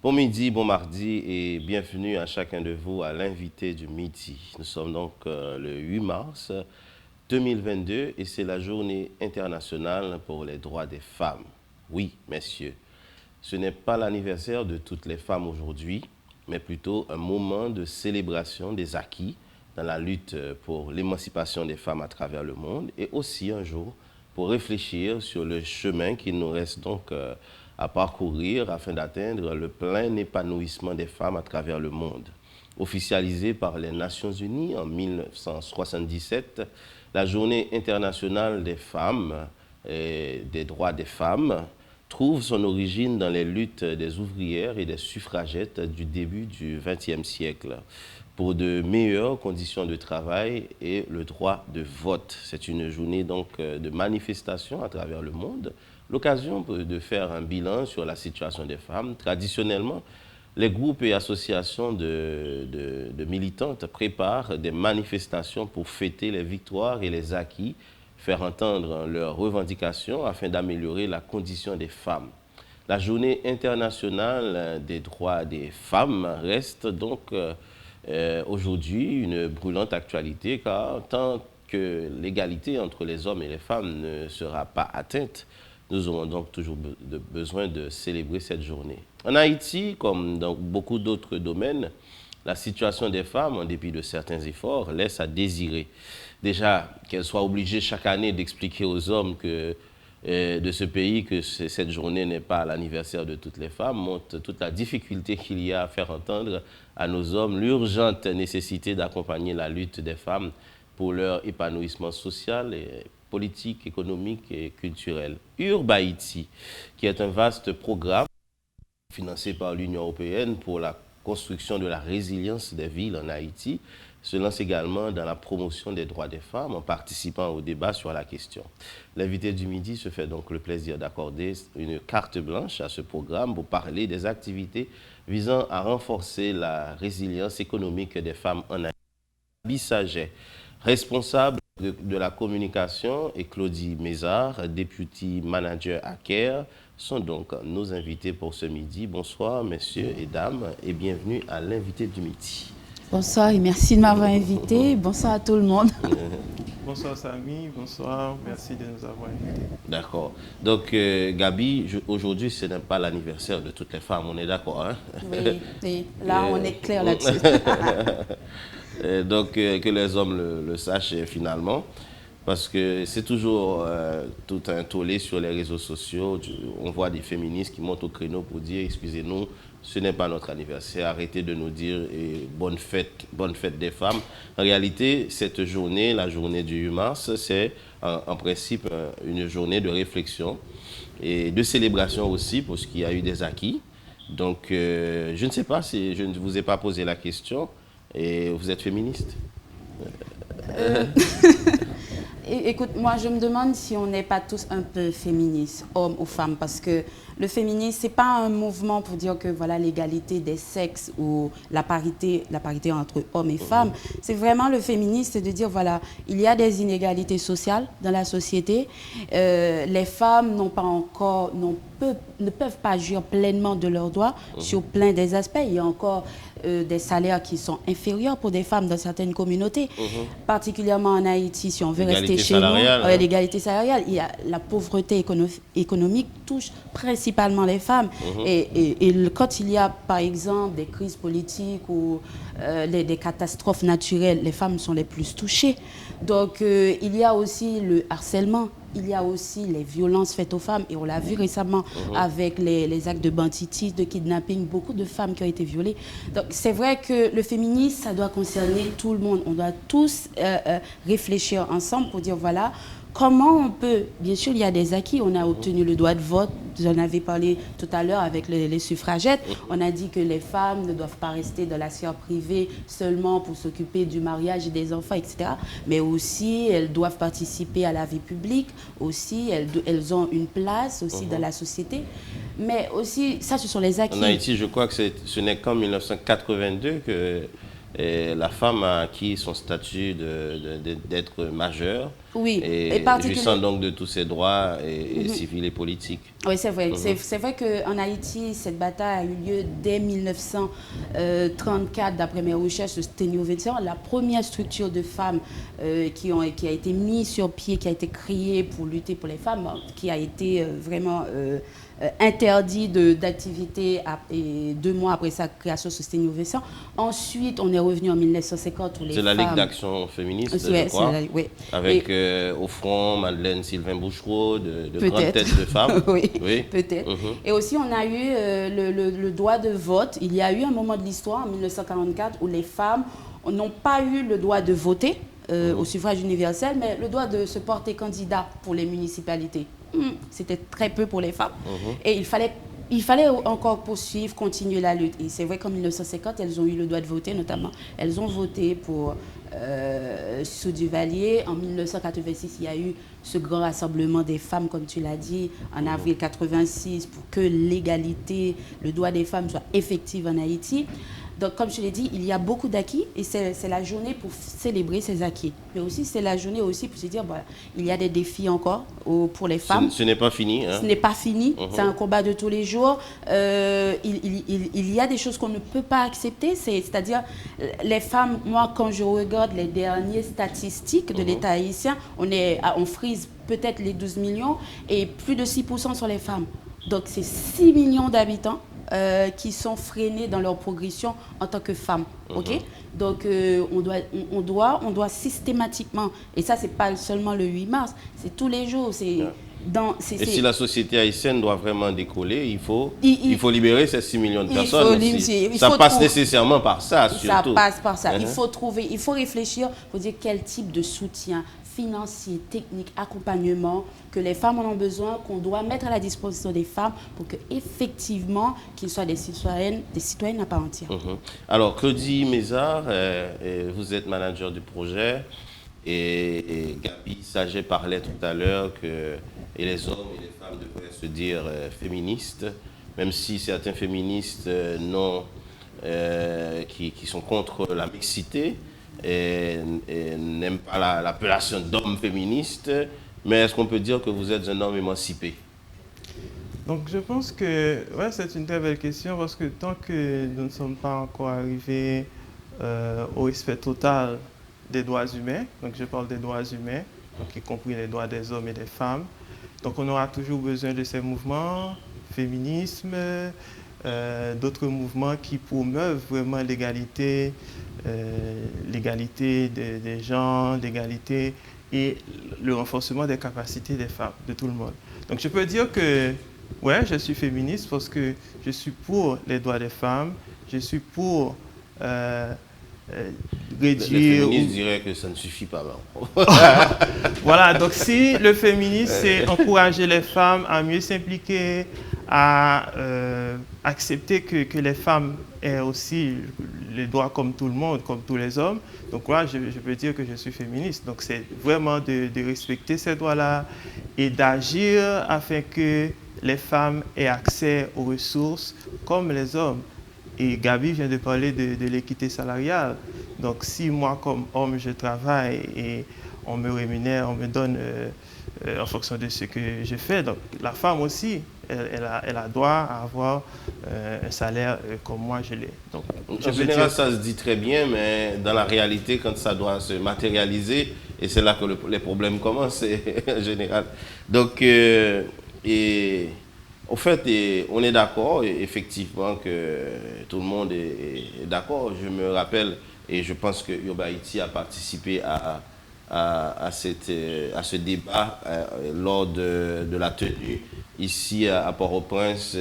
Bon midi, bon mardi et bienvenue à chacun de vous à l'invité du midi. Nous sommes donc le 8 mars 2022 et c'est la journée internationale pour les droits des femmes. Oui, messieurs, ce n'est pas l'anniversaire de toutes les femmes aujourd'hui, mais plutôt un moment de célébration des acquis dans la lutte pour l'émancipation des femmes à travers le monde et aussi un jour pour réfléchir sur le chemin qu'il nous reste donc à parcourir afin d'atteindre le plein épanouissement des femmes à travers le monde. Officialisée par les Nations Unies en 1977, la Journée internationale des femmes et des droits des femmes trouve son origine dans les luttes des ouvrières et des suffragettes du début du XXe siècle pour de meilleures conditions de travail et le droit de vote. C'est une journée donc de manifestation à travers le monde, l'occasion de faire un bilan sur la situation des femmes. Traditionnellement, les groupes et associations de militantes préparent des manifestations pour fêter les victoires et les acquis, faire entendre leurs revendications afin d'améliorer la condition des femmes. La journée internationale des droits des femmes reste donc aujourd'hui une brûlante actualité car tant que l'égalité entre les hommes et les femmes ne sera pas atteinte, nous aurons donc toujours besoin de célébrer cette journée. En Haïti, comme dans beaucoup d'autres domaines, la situation des femmes, en dépit de certains efforts, laisse à désirer. Déjà, qu'elles soient obligées chaque année d'expliquer aux hommes de ce pays que cette journée n'est pas l'anniversaire de toutes les femmes, montre toute la difficulté qu'il y a à faire entendre à nos hommes l'urgente nécessité d'accompagner la lutte des femmes pour leur épanouissement social et politique, économique et culturel. Urbaïti, qui est un vaste programme financé par l'Union européenne pour la construction de la résilience des villes en Haïti, se lance également dans la promotion des droits des femmes en participant au débat sur la question. L'invité du midi se fait donc le plaisir d'accorder une carte blanche à ce programme pour parler des activités visant à renforcer la résilience économique des femmes en Haïti. Bissaget, responsable de la communication, et Claudie Mézard, deputy manager à CARE, sont donc nos invités pour ce midi. Bonsoir, messieurs et dames, et bienvenue à l'invité du midi. Bonsoir et merci de m'avoir invité. Bonsoir à tout le monde. Bonsoir Samy, bonsoir, merci de nous avoir invités. D'accord. Donc Gabi, aujourd'hui ce n'est pas l'anniversaire de toutes les femmes, on est d'accord, hein? Oui, là on est clair là-dessus. Donc que les hommes le sachent finalement, parce que c'est toujours tout un tollé sur les réseaux sociaux. On voit des féministes qui montent au créneau pour dire, excusez-nous, ce n'est pas notre anniversaire, arrêtez de nous dire bonne fête des femmes. En réalité, cette journée, la journée du 8 mars, c'est en principe une journée de réflexion et de célébration aussi, parce qu'il y a eu des acquis. Donc, je ne sais pas si je ne vous ai pas posé la question, et vous êtes féministe? Écoute, moi je me demande si on n'est pas tous un peu féministes, hommes ou femmes, parce que le féminisme, ce n'est pas un mouvement pour dire que voilà l'égalité des sexes ou la parité entre hommes et femmes. C'est vraiment le féminisme de dire voilà, il y a des inégalités sociales dans la société. Les femmes ne peuvent pas jouir pleinement de leurs droits sur plein des aspects. Il y a encore des salaires qui sont inférieurs pour des femmes dans certaines communautés, particulièrement en Haïti, si on veut rester chez nous. L'égalité salariale, il y a la pauvreté économique touche principalement les femmes. Et quand il y a, par exemple, des crises politiques ou des catastrophes naturelles, les femmes sont les plus touchées. Donc, il y a aussi le harcèlement. Il y a aussi les violences faites aux femmes, et on l'a vu récemment avec les actes de banditisme, de kidnapping, beaucoup de femmes qui ont été violées. Donc c'est vrai que le féminisme, ça doit concerner tout le monde. On doit tous réfléchir ensemble pour dire voilà, comment on peut, bien sûr il y a des acquis, on a obtenu le droit de vote, vous en avez parlé tout à l'heure avec les suffragettes, on a dit que les femmes ne doivent pas rester dans la sphère privée seulement pour s'occuper du mariage et des enfants, etc. Mais aussi elles doivent participer à la vie publique, aussi elles ont une place aussi dans la société. Mais aussi, ça ce sont les acquis. En Haïti, je crois que ce n'est qu'en 1982 que la femme a acquis son statut d'être majeure. Oui, et jouissant donc de tous ses droits civils et politiques. Oui, c'est vrai. C'est vrai qu'en Haïti, cette bataille a eu lieu dès 1934, d'après mes recherches de Stenio Vincent, la première structure de femmes qui a été mise sur pied, qui a été créée pour lutter pour les femmes, qui a été vraiment interdit d'activité et 2 mois après sa création sur Stenio Vincent. Ensuite, on est revenu en 1950 où les femmes... C'est la Ligue d'action féministe, je crois, oui. Avec au front Madeleine Sylvain Bouchereau, de grandes têtes de femmes. Oui, peut-être. Et aussi, on a eu le droit de vote. Il y a eu un moment de l'histoire, en 1944, où les femmes n'ont pas eu le droit de voter au suffrage universel, mais le droit de se porter candidat pour les municipalités. C'était très peu pour les femmes. Et il fallait encore poursuivre, continuer la lutte. Et c'est vrai qu'en 1950, elles ont eu le droit de voter, notamment. Elles ont voté pour sous Duvalier. En 1986, il y a eu ce grand rassemblement des femmes, comme tu l'as dit, en avril 86, pour que l'égalité, le droit des femmes soit effectif en Haïti. Donc, comme je l'ai dit, il y a beaucoup d'acquis et c'est la journée pour célébrer ces acquis. Mais aussi, c'est la journée aussi pour se dire, voilà, il y a des défis encore pour les femmes. Ce n'est pas fini. Hein? Ce n'est pas fini. C'est un combat de tous les jours. Il y a des choses qu'on ne peut pas accepter. C'est-à-dire, les femmes, moi, quand je regarde les dernières statistiques de l'État haïtien, on frise peut-être les 12 millions et plus de 6% sur les femmes. Donc, c'est 6 millions d'habitants qui sont freinés dans leur progression en tant que femmes. Okay? Donc, on doit systématiquement, et ça, ce n'est pas seulement le 8 mars, c'est tous les jours. Si la société haïtienne doit vraiment décoller, il faut libérer ces 6 millions de personnes. Ça passe nécessairement par ça, surtout. Ça passe par ça. Il faut réfléchir pour dire quel type de soutien financier, technique, accompagnement que les femmes en ont besoin, qu'on doit mettre à la disposition des femmes pour qu'effectivement, qu'ils soient des citoyennes à part entière. Alors, Claudie Mézard, vous êtes manager du projet et Gabi Saget parlait tout à l'heure que les hommes et les femmes devraient se dire féministes, même si certains féministes qui sont contre la mixité, et n'aime pas l'appellation d'homme féministe, mais est-ce qu'on peut dire que vous êtes un homme émancipé? Donc je pense que c'est une très belle question parce que tant que nous ne sommes pas encore arrivés au respect total des droits humains, donc je parle des droits humains, donc y compris les droits des hommes et des femmes, donc on aura toujours besoin de ces mouvements, féminisme, d'autres mouvements qui promeuvent vraiment l'égalité, l'égalité des gens, l'égalité et le renforcement des capacités des femmes, de tout le monde. Donc je peux dire que, je suis féministe parce que je suis pour les droits des femmes, je suis pour réduire... Les féministes diraient que ça ne suffit pas. Voilà, donc si le féminisme, c'est encourager les femmes à mieux s'impliquer, à accepter que les femmes aient aussi les droits comme tout le monde, comme tous les hommes. Donc là, je peux dire que je suis féministe. Donc c'est vraiment de respecter ces droits-là et d'agir afin que les femmes aient accès aux ressources comme les hommes. Et Gabi vient de parler de l'équité salariale. Donc si moi, comme homme, je travaille et on me rémunère, on me donne en fonction de ce que je fais. Donc la femme aussi, elle a droit à avoir un salaire comme moi je l'ai. Donc, en général, ça se dit très bien, mais dans la réalité, quand ça doit se matérialiser, et c'est là que les problèmes commencent en général. Donc, au fait, on est d'accord, effectivement, que tout le monde est d'accord. Je me rappelle, et je pense que Yoba Haïti a participé à ce débat lors de la tenue ici à Port-au-Prince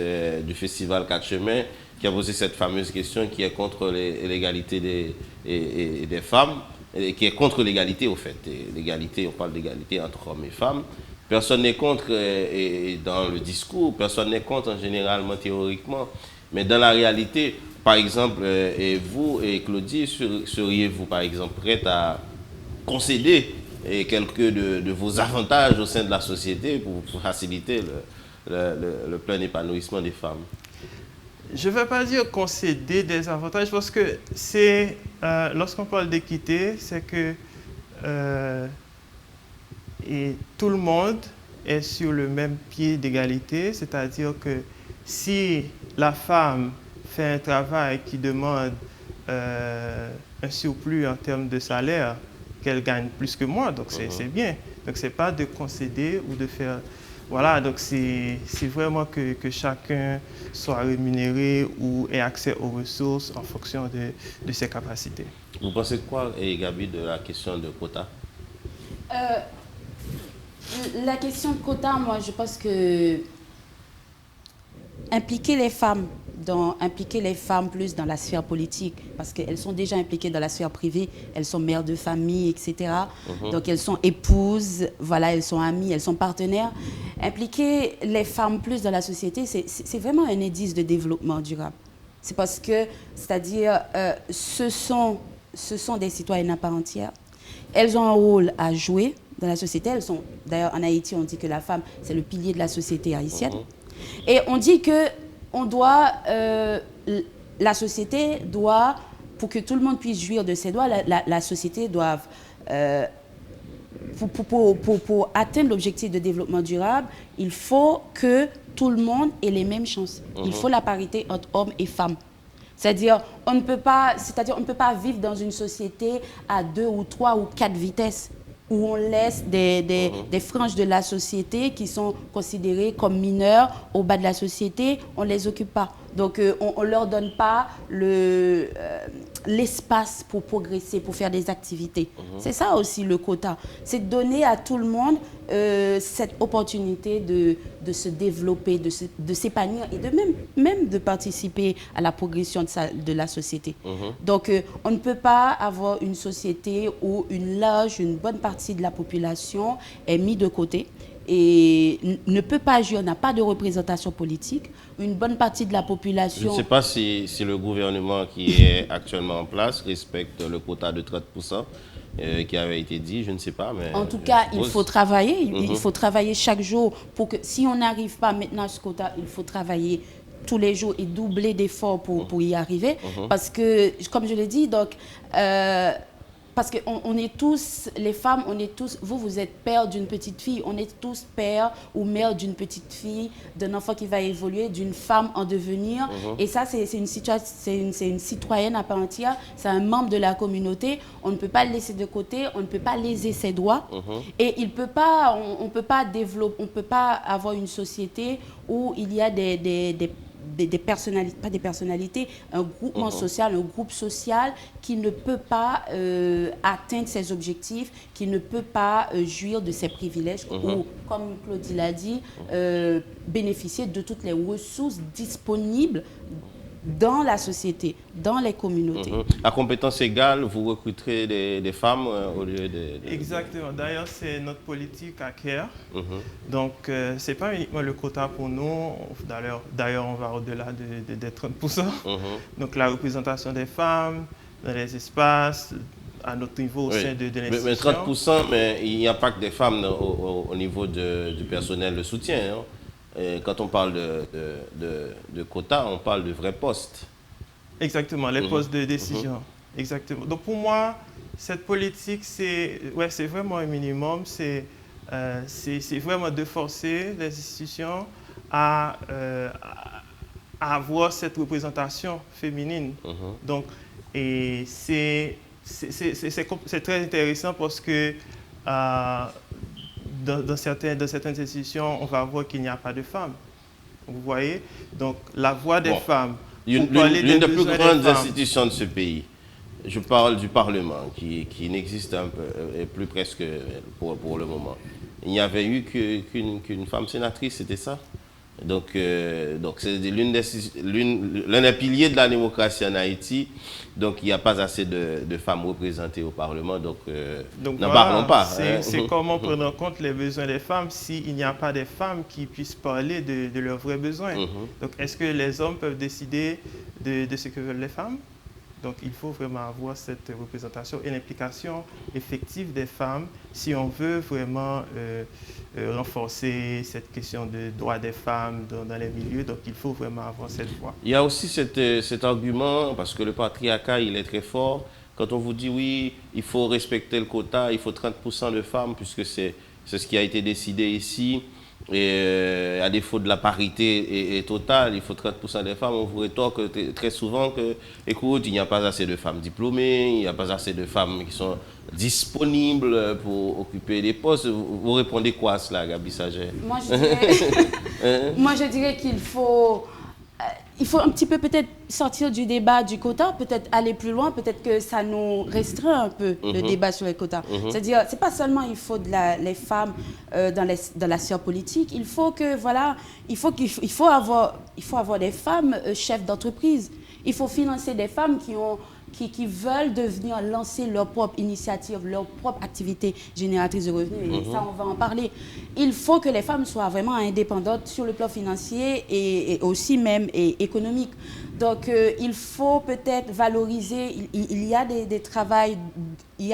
du festival 4 Chemins, qui a posé cette fameuse question qui est contre l'égalité des femmes, et qui est contre l'égalité au fait. L'égalité, on parle d'égalité entre hommes et femmes. Personne n'est contre dans le discours, personne n'est contre généralement théoriquement, mais dans la réalité, par exemple, et vous et Claudie, seriez-vous par exemple prête à concéder quelques de vos avantages au sein de la société pour faciliter le plein épanouissement des femmes? Je ne vais pas dire concéder des avantages parce que c'est, lorsqu'on parle d'équité, c'est que et tout le monde est sur le même pied d'égalité, c'est-à-dire que si la femme fait un travail qui demande un surplus en termes de salaire, qu'elle gagne plus que moi, donc c'est bien. Donc c'est pas de concéder ou de faire... Voilà, donc c'est vraiment que chacun soit rémunéré ou ait accès aux ressources en fonction de ses capacités. Vous pensez quoi, Gabi, de la question de quota? La question de quota, moi, je pense que impliquer les femmes plus dans la sphère politique, parce qu'elles sont déjà impliquées dans la sphère privée, elles sont mères de famille, etc. Donc elles sont épouses, voilà, elles sont amies, elles sont partenaires. Impliquer les femmes plus dans la société, c'est vraiment un indice de développement durable. C'est parce que, c'est-à-dire, ce sont des citoyennes à part entière. Elles ont un rôle à jouer dans la société. Elles sont, d'ailleurs, en Haïti, on dit que la femme, c'est le pilier de la société haïtienne. Et on dit que la société doit, pour que tout le monde puisse jouir de ses droits, la société doit, pour atteindre l'objectif de développement durable, il faut que tout le monde ait les mêmes chances. Il faut la parité entre hommes et femmes. C'est-à-dire, on ne peut pas vivre dans une société à 2 ou 3 ou 4 vitesses, où on laisse des franges de la société qui sont considérées comme mineures au bas de la société, on ne les occupe pas. Donc, on ne leur donne pas l'espace pour progresser, pour faire des activités. C'est ça aussi le quota. C'est donner à tout le monde cette opportunité de se développer, de s'épanouir et même de participer à la progression de la société. Donc, on ne peut pas avoir une société où une bonne partie de la population est mise de côté et ne peut pas agir, n'a pas de représentation politique. Une bonne partie de la population... Je ne sais pas si le gouvernement qui est actuellement en place respecte le quota de 30% qui avait été dit, je ne sais pas. Mais en tout cas, il faut travailler. Il faut travailler chaque jour pour que, si on n'arrive pas maintenant à ce quota, il faut travailler tous les jours et doubler d'efforts pour y arriver. Parce que, comme je l'ai dit, donc... parce qu'on est tous, les femmes, on est tous, vous êtes père d'une petite fille, on est tous père ou mère d'une petite fille, d'un enfant qui va évoluer, d'une femme en devenir. Et ça, c'est une citoyenne à part entière, c'est un membre de la communauté. On ne peut pas le laisser de côté, on ne peut pas léser ses droits. Et on ne peut pas avoir une société où il y a des personnalités, pas des personnalités, un groupement social, un groupe social qui ne peut pas atteindre ses objectifs, qui ne peut pas jouir de ses privilèges ou, comme Claudie l'a dit, bénéficier de toutes les ressources disponibles dans la société, dans les communautés. À compétence égale, vous recruterez des femmes au lieu de... Exactement. D'ailleurs, c'est notre politique à CARE. Donc, ce n'est pas uniquement le quota pour nous. D'ailleurs, on va au-delà des 30%. Donc, la représentation des femmes dans les espaces, à notre niveau au sein de l'institution. Mais 30%, mais il n'y a pas que des femmes au niveau du personnel de soutien. Hein. Quand on parle de quotas, on parle de vrais postes. Exactement, les postes de décision. Exactement. Donc pour moi, cette politique, c'est vraiment un minimum. C'est vraiment de forcer les institutions à avoir cette représentation féminine. Donc, et c'est très intéressant parce que dans certaines institutions, on va voir qu'il n'y a pas de femmes. Vous voyez? Donc, la voix des femmes. L'une des plus grandes institutions de ce pays, je parle du Parlement, qui n'existe plus presque pour le moment. Il n'y avait eu qu'une femme sénatrice, c'était ça? Donc c'est l'un des piliers de la démocratie en Haïti. Donc, il n'y a pas assez de femmes représentées au Parlement. Donc n'en parlons pas. C'est comment prendre en compte les besoins des femmes s'il n'y a pas des femmes qui puissent parler de leurs vrais besoins. Donc, est-ce que les hommes peuvent décider de ce que veulent les femmes? Donc, il faut vraiment avoir cette représentation et l'implication effective des femmes si on veut vraiment renforcer cette question de droit des femmes dans les milieux. Donc, il faut vraiment avoir cette voix. Il y a aussi cet argument, parce que le patriarcat, il est très fort. Quand on vous dit, oui, il faut respecter le quota, il faut 30% de femmes, puisque c'est c'est ce qui a été décidé ici. Et à défaut de la parité est totale, il faut 30% des femmes. On vous rétorque très souvent que, écoute, il n'y a pas assez de femmes diplômées, il n'y a pas assez de femmes qui sont disponibles pour occuper des postes. Vous répondez quoi à cela, Gabi Saget? Moi, je dirais qu'il faut... il faut un petit peu peut-être sortir du débat du quota, peut-être aller plus loin, peut-être que ça nous restreint un peu le débat sur les quotas. C'est-à-dire, c'est pas seulement il faut les femmes dans la sphère politique, il faut que voilà, il faut avoir des femmes chefs d'entreprise. Il faut financer des femmes qui veulent devenir lancer leur propre initiative, leur propre activité génératrice de revenus. Et ça, on va en parler. Il faut que les femmes soient vraiment indépendantes sur le plan financier et aussi même économique. Donc, il faut peut-être valoriser. Il y a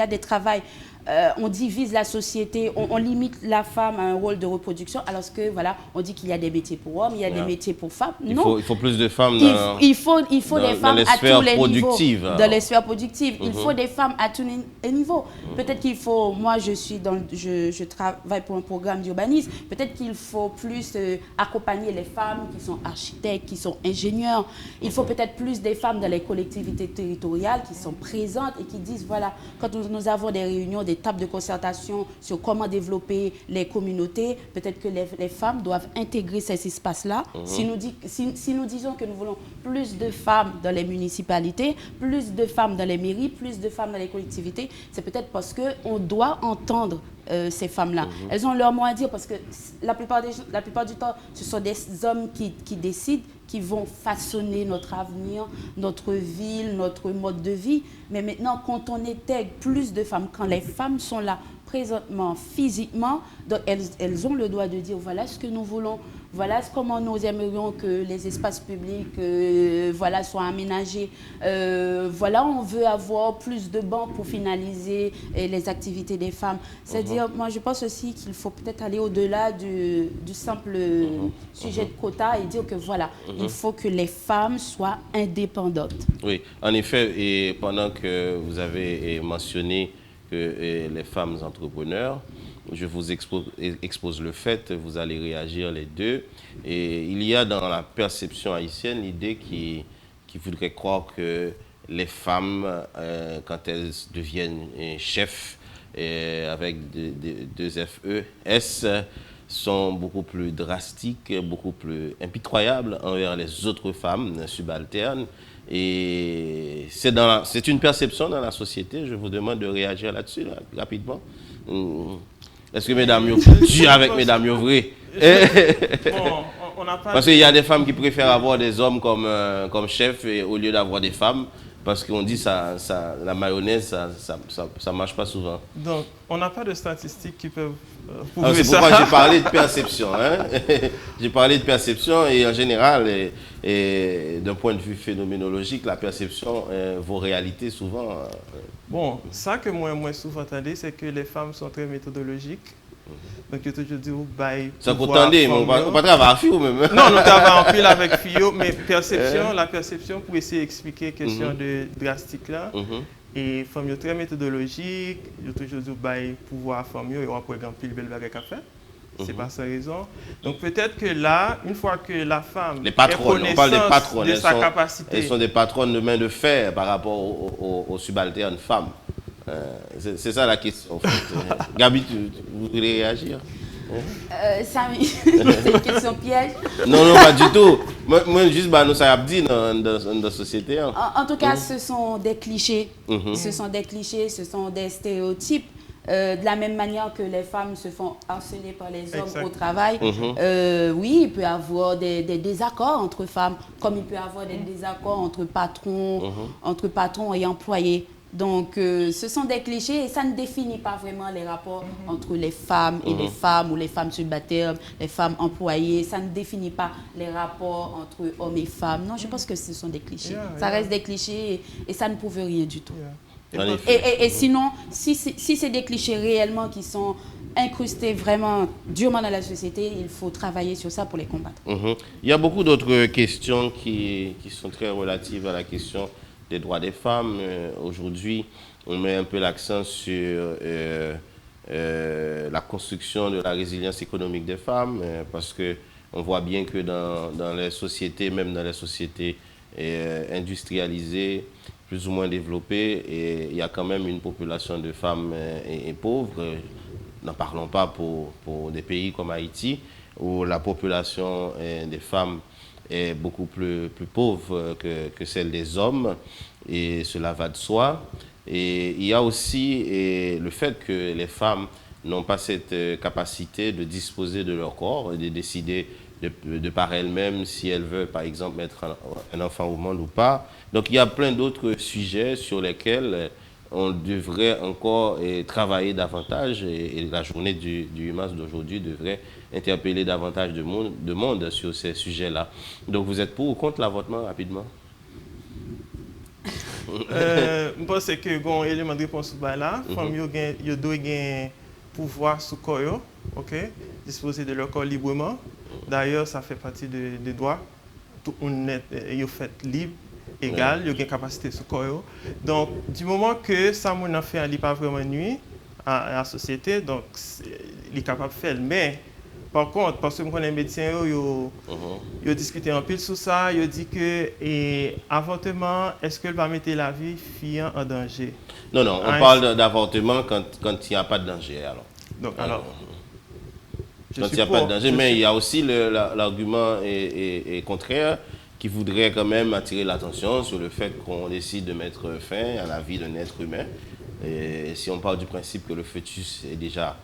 des travails. On divise la société, on limite la femme à un rôle de reproduction, alors que voilà, on dit qu'il y a des métiers pour hommes, il y a des métiers pour femmes. Non. Il faut plus de femmes il faut des femmes à tous les niveaux. Dans les sphères productives. Il faut des femmes à tous les niveaux. Peut-être qu'il faut, moi je travaille pour un programme d'urbanisme, peut-être qu'il faut plus accompagner les femmes qui sont architectes, qui sont ingénieurs. Il faut peut-être plus des femmes dans les collectivités territoriales qui sont présentes et qui disent, voilà, quand nous avons des réunions, des tables de concertation sur comment développer les communautés, peut-être que les femmes doivent intégrer ces espaces-là. Si nous disons que nous voulons plus de femmes dans les municipalités, plus de femmes dans les mairies, plus de femmes dans les collectivités, c'est peut-être parce qu'on doit entendre ces femmes-là. Elles ont leur mot à dire parce que la plupart du temps, ce sont des hommes qui décident, qui vont façonner notre avenir, notre ville, notre mode de vie. Mais maintenant, quand on intègre plus de femmes, quand les femmes sont là présentement, physiquement, donc elles ont le droit de dire voilà ce que nous voulons, voilà comment nous aimerions que les espaces publics voilà, soient aménagés. Voilà, on veut avoir plus de bancs pour finaliser les activités des femmes. C'est-à-dire, moi je pense aussi qu'il faut peut-être aller au-delà du simple sujet de quota et dire que voilà, il faut que les femmes soient indépendantes. Oui, en effet, et pendant que vous avez mentionné que les femmes entrepreneurs, je vous expose le fait, vous allez réagir les deux. Et il y a dans la perception haïtienne l'idée qui voudrait croire que les femmes, quand elles deviennent chefs avec deux FES, sont beaucoup plus drastiques, beaucoup plus impitoyables envers les autres femmes subalternes. Et c'est une perception dans la société. Je vous demande de réagir là-dessus, rapidement. Est-ce que mesdames, tu avec mesdames, vous vrai? Parce qu'il y a des femmes qui préfèrent avoir des hommes comme chefs au lieu d'avoir des femmes. Parce qu'on dit que la mayonnaise, ça marche pas souvent. Donc, on n'a pas de statistiques qui peuvent prouver ça. C'est pourquoi j'ai parlé de perception. Hein? J'ai parlé de perception et en général, et d'un point de vue phénoménologique, la perception vaut réalité souvent. Bon, ça que moi souvent entendais, c'est que les femmes sont très méthodologiques. Donc, je te dis, bye. Ça vous entendez, on ne pas travailler avec Fio même. Non, nous travaillons en pile avec Fio, mais la perception pour essayer d'expliquer la question de drastique là. Et femmes très méthodologique, je toujours dis, bye, pouvoir femmes, et on peut gagner pile belle bague à faire. C'est pas sa raison. Donc, peut-être que là, une fois que la femme les patronnes, on parle des patronnes, de sa capacité. Elles sont des patronnes de main de fer par rapport aux subalternes femmes. C'est ça la question. En fait. Gabi, vous voulez réagir? C'est une question piège. Non, pas du tout. Moi juste, nous savons dit dans la société. Hein. En tout cas, ce sont des clichés. Ce sont des clichés, ce sont des stéréotypes. De la même manière que les femmes se font harceler par les hommes au travail, oui, il peut y avoir des désaccords entre femmes, comme il peut y avoir des désaccords entre patrons et employés. Donc, ce sont des clichés et ça ne définit pas vraiment les rapports entre les femmes et les femmes ou les femmes subalternes, les femmes employées. Ça ne définit pas les rapports entre hommes et femmes. Non, je pense que ce sont des clichés. Ça reste des clichés et ça ne prouve rien du tout. Et sinon, si c'est des clichés réellement qui sont incrustés vraiment durement dans la société, il faut travailler sur ça pour les combattre. Il y a beaucoup d'autres questions qui sont très relatives à la question des droits des femmes. Aujourd'hui, on met un peu l'accent sur la construction de la résilience économique des femmes, parce qu'on voit bien que dans les sociétés, même dans les sociétés industrialisées, plus ou moins développées, et il y a quand même une population de femmes et pauvres. N'en parlons pas pour des pays comme Haïti, où la population des femmes est beaucoup plus pauvre que celle des hommes, et cela va de soi. Et il y a aussi le fait que les femmes n'ont pas cette capacité de disposer de leur corps et de décider de par elles-mêmes si elles veulent, par exemple, mettre un enfant au monde ou pas. Donc il y a plein d'autres sujets sur lesquels on devrait encore travailler davantage, et la journée du 8 mars d'aujourd'hui devrait interpeller davantage de monde sur ces sujets-là. Donc vous êtes pour ou contre l'avortement, rapidement? Je pense que un élément de réponse là, les femmes doivent avoir pouvoir sur corps, ok, disposer de leur corps librement. D'ailleurs, ça fait partie des droits. Tout le monde est fait libre, égal, il y a une capacité sur corps. Donc, du moment que ça mon fait, il n'est pas vraiment nuit à la société, donc il est capable de faire. Mais par contre, parce que je connais les médecins, ils ont discuté un peu sur ça, ils ont dit que l'avortement, est-ce qu'elle va mettre la vie fille en danger? Non, non, on parle d'avortement quand il n'y a pas de danger. Alors. Donc, alors quand il n'y a pas de danger, mais il y a aussi l'argument contraire qui voudrait quand même attirer l'attention sur le fait qu'on décide de mettre fin à la vie d'un être humain. Et si on parle du principe que le fœtus est déjà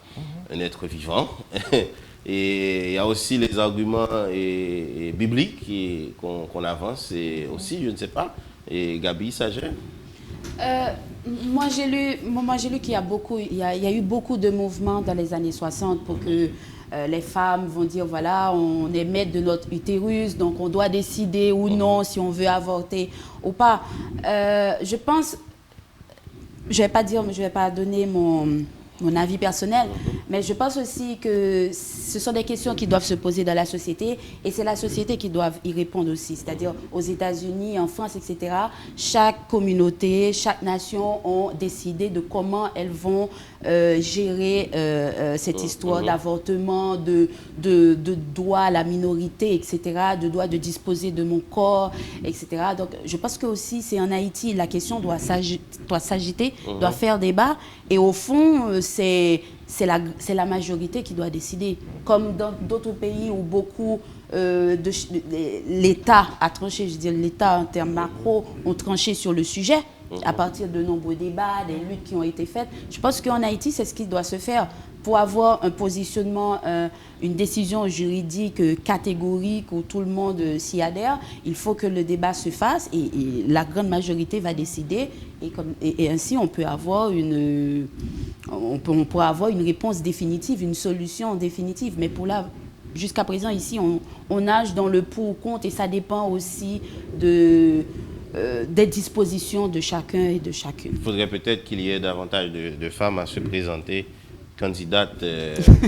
un être vivant, et il y a aussi les arguments bibliques qu'on avance, et aussi, je ne sais pas, et Gabi, ça gêne? Moi, j'ai lu qu'il y a eu beaucoup de mouvements dans les années 60 pour que les femmes vont dire, voilà, on est maître de notre utérus, donc on doit décider ou non si on veut avorter ou pas. Je pense, je ne vais pas donner mon avis personnel, mais je pense aussi que ce sont des questions qui doivent se poser dans la société, et c'est la société qui doit y répondre aussi. C'est-à-dire aux États-Unis, en France, etc., chaque communauté, chaque nation ont décidé de comment elles vont gérer cette histoire d'avortement, de droit à la minorité, etc., de droit de disposer de mon corps, etc. Donc je pense que aussi c'est en Haïti, la question doit s'agiter, doit faire débat, et au fond, c'est la majorité qui doit décider. Comme dans d'autres pays où beaucoup l'État a tranché, je veux dire l'État en termes macro, ont tranché sur le sujet à partir de nombreux débats, des luttes qui ont été faites. Je pense qu'en Haïti, c'est ce qui doit se faire pour avoir un positionnement, une décision juridique catégorique où tout le monde s'y adhère. Il faut que le débat se fasse, et la grande majorité va décider, et ainsi on peut avoir on pourra avoir une réponse définitive, une solution définitive. Mais pour là, jusqu'à présent ici, on nage dans le pour ou contre, et ça dépend aussi des dispositions de chacun et de chacune. Il faudrait peut-être qu'il y ait davantage de femmes à se présenter candidates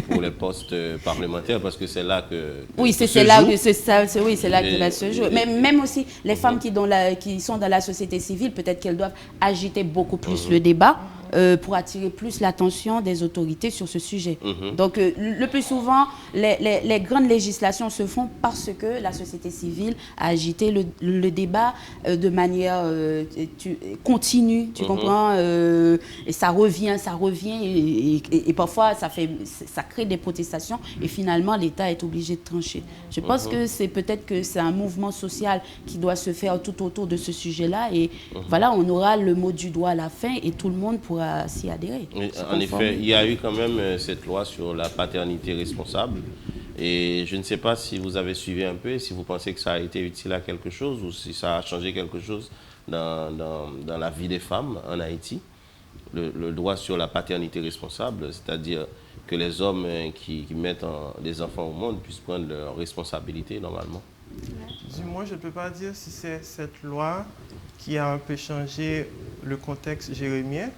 pour les postes parlementaires, parce que c'est là que oui, c'est là que cela se joue. Mais même aussi les femmes qui sont dans la société civile, peut-être qu'elles doivent agiter beaucoup plus le débat pour attirer plus l'attention des autorités sur ce sujet. Donc le plus souvent, les grandes législations se font parce que la société civile a agité le débat de manière continue, tu comprends, et ça revient, et parfois ça crée des protestations, et finalement l'État est obligé de trancher. Je pense que c'est un mouvement social qui doit se faire tout autour de ce sujet-là, et voilà, on aura le mot du doigt à la fin, et tout le monde pourra s'y adhérer. En effet, il y a eu quand même cette loi sur la paternité responsable, et je ne sais pas si vous avez suivi un peu, si vous pensez que ça a été utile à quelque chose, ou si ça a changé quelque chose dans la vie des femmes en Haïti. Le droit sur la paternité responsable, c'est-à-dire que les hommes qui mettent des enfants au monde puissent prendre leurs responsabilités normalement. Du moins, je ne peux pas dire si c'est cette loi qui a un peu changé le contexte jérémien,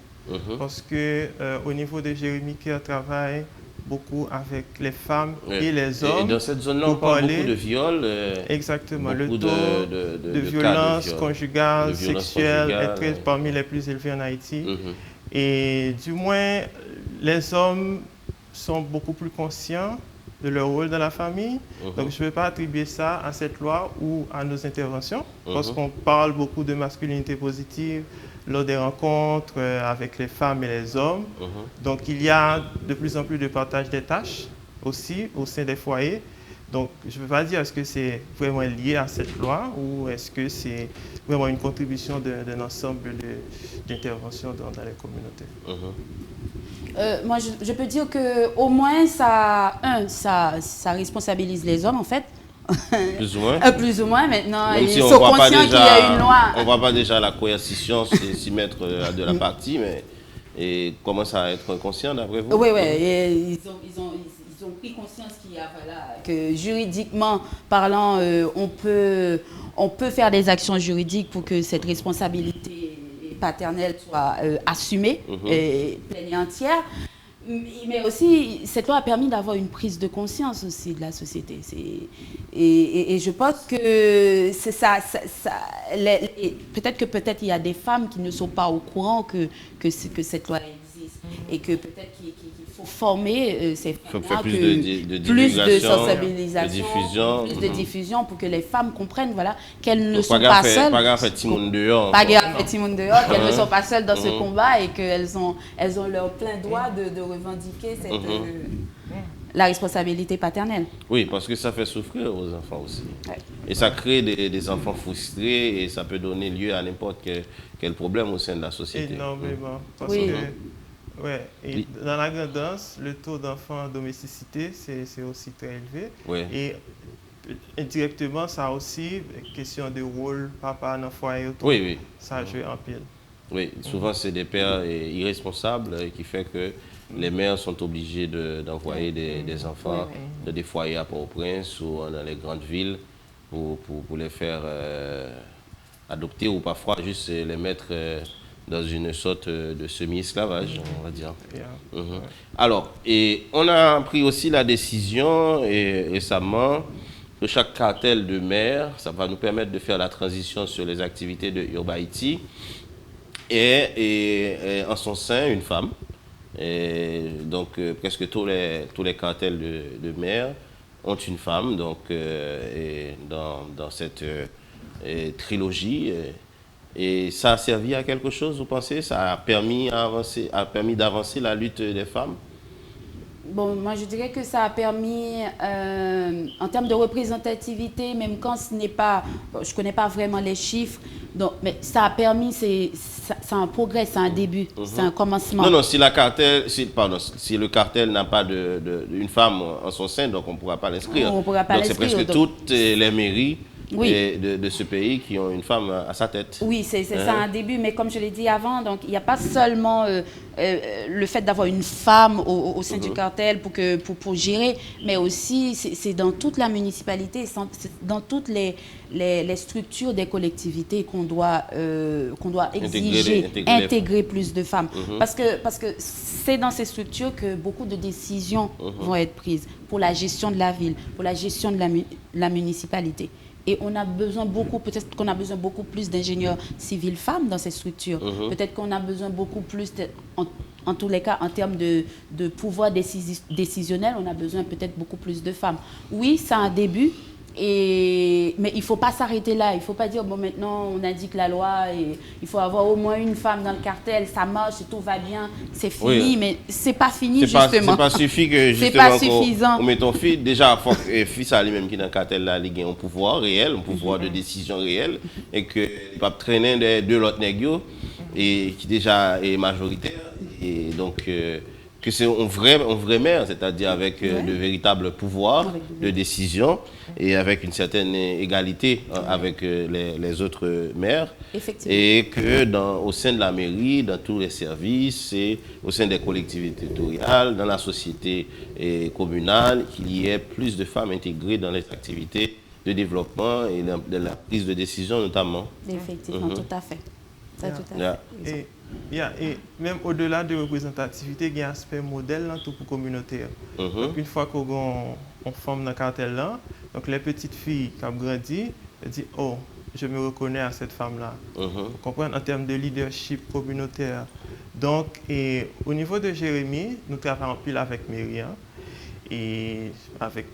parce que au niveau de Jérémie, qui travaille beaucoup avec les femmes et les hommes. Et dans cette zone-là, on parle beaucoup de viols. Exactement, le taux de violence conjugale, sexuelle est parmi les plus élevés en Haïti. Et du moins, les hommes sont beaucoup plus conscients de leur rôle dans la famille. Donc, je ne vais pas attribuer ça à cette loi ou à nos interventions, parce qu'on parle beaucoup de masculinité positive lors des rencontres avec les femmes et les hommes. Donc, il y a de plus en plus de partage des tâches aussi au sein des foyers. Donc, je ne veux pas dire est-ce que c'est vraiment lié à cette loi ou est-ce que c'est vraiment une contribution d'un ensemble d'interventions dans les communautés. Moi, je peux dire qu'au moins, ça responsabilise les hommes, en fait. Plus ou moins. Plus ou moins, maintenant, Même ils si on sont voit pas conscients qu'il y a une loi. On ne voit pas déjà la coercition s'y mettre de la partie, mais et commence à être conscient d'après vous? Oui, ils ont pris conscience qu'il y a, voilà, que juridiquement parlant, on peut faire des actions juridiques pour que cette responsabilité paternelle soit assumée, pleine et entière. Mais aussi, cette loi a permis d'avoir une prise de conscience aussi de la société. Et je pense que c'est ça. Peut-être il y a des femmes qui ne sont pas au courant que cette loi existe. Et que peut-être qu'il faut former ces femmes, plus de sensibilisation, plus de diffusion pour que les femmes comprennent, voilà, qu'elles ne sont pas seules. Pas grave, Timon dehors. Pas grave, Timon dehors, qu'elles ne sont pas seules dans ce combat et qu'elles ont leur plein droit de revendiquer la responsabilité paternelle. Oui, parce que ça fait souffrir aux enfants aussi. Ouais. Et ça crée des enfants frustrés et ça peut donner lieu à n'importe quel problème au sein de la société. Énormément. Parce Oui. que, et dans la grande danse, le taux d'enfants en domesticité, c'est aussi très élevé. Oui. Et indirectement, ça a aussi une question de rôle, papa dans le foyer. Oui. Ça joue en pile. Oui, souvent c'est des pères irresponsables qui fait que les mères sont obligées d'envoyer des enfants dans des foyers à Port-au-Prince ou dans les grandes villes pour les faire adopter ou parfois juste les mettre dans une sorte de semi-esclavage, on va dire. Alors, et on a pris aussi la décision récemment que chaque cartel de maire, ça va nous permettre de faire la transition sur les activités de Urbaïti, et en son sein une femme. Et donc presque tous les cartels de maires ont une femme donc, dans cette trilogie. Et ça a servi à quelque chose, vous pensez? Ça a permis d'avancer la lutte des femmes? Bon, moi je dirais que ça a permis, en termes de représentativité, même quand ce n'est pas, bon, je ne connais pas vraiment les chiffres, donc, mais ça a permis, c'est un progrès, c'est un début, c'est un commencement. Non, si le cartel n'a pas une femme en son sein, donc on ne pourra pas l'inscrire. On pourra pas donc c'est presque toutes les mairies de ce pays qui ont une femme à sa tête. Oui, c'est ça un début, mais comme je l'ai dit avant, donc il n'y a pas seulement le fait d'avoir une femme au sein du cartel pour gérer, mais aussi c'est dans toute la municipalité, dans toutes les structures des collectivités qu'on doit exiger, intégrer plus de femmes. Parce que c'est dans ces structures que beaucoup de décisions vont être prises pour la gestion de la ville, pour la gestion de la municipalité. Et on a besoin peut-être qu'on a besoin beaucoup plus d'ingénieurs civils femmes dans ces structures. Peut-être qu'on a besoin beaucoup plus, en tous les cas, en termes de pouvoir décisionnel, on a besoin peut-être beaucoup plus de femmes. Oui, c'est un début, mais il ne faut pas s'arrêter là. Il ne faut pas dire, bon, maintenant, on a dit que la loi, il faut avoir au moins une femme dans le cartel, ça marche, tout va bien, c'est fini. Mais ce n'est pas fini, justement. C'est pas suffisant que, justement, on met ton fils. Déjà, il faut que le fils a lui-même qui est dans le cartel, là, il a un pouvoir réel, un pouvoir de décision réel, et que il va traîner de l'autre nègre, et qui déjà est majoritaire. Et donc, que c'est un vrai maire, c'est-à-dire avec de véritables pouvoirs de décision et avec une certaine égalité avec les autres maires. Et que au sein de la mairie, dans tous les services, et au sein des collectivités territoriales, dans la société communale, qu'il y ait plus de femmes intégrées dans les activités de développement et de la prise de décision notamment. Effectivement, tout à fait. Et même au-delà de représentativité, il y a un aspect modèle dans tout pour communautaire. Donc une fois qu'on forme dans le cartel là, donc les petites filles qui ont grandi, elles disent oh, je me reconnais à cette femme-là. Vous comprenez en termes de leadership communautaire, Donc, au niveau de Jérémy, nous travaillons pile avec Myriam et avec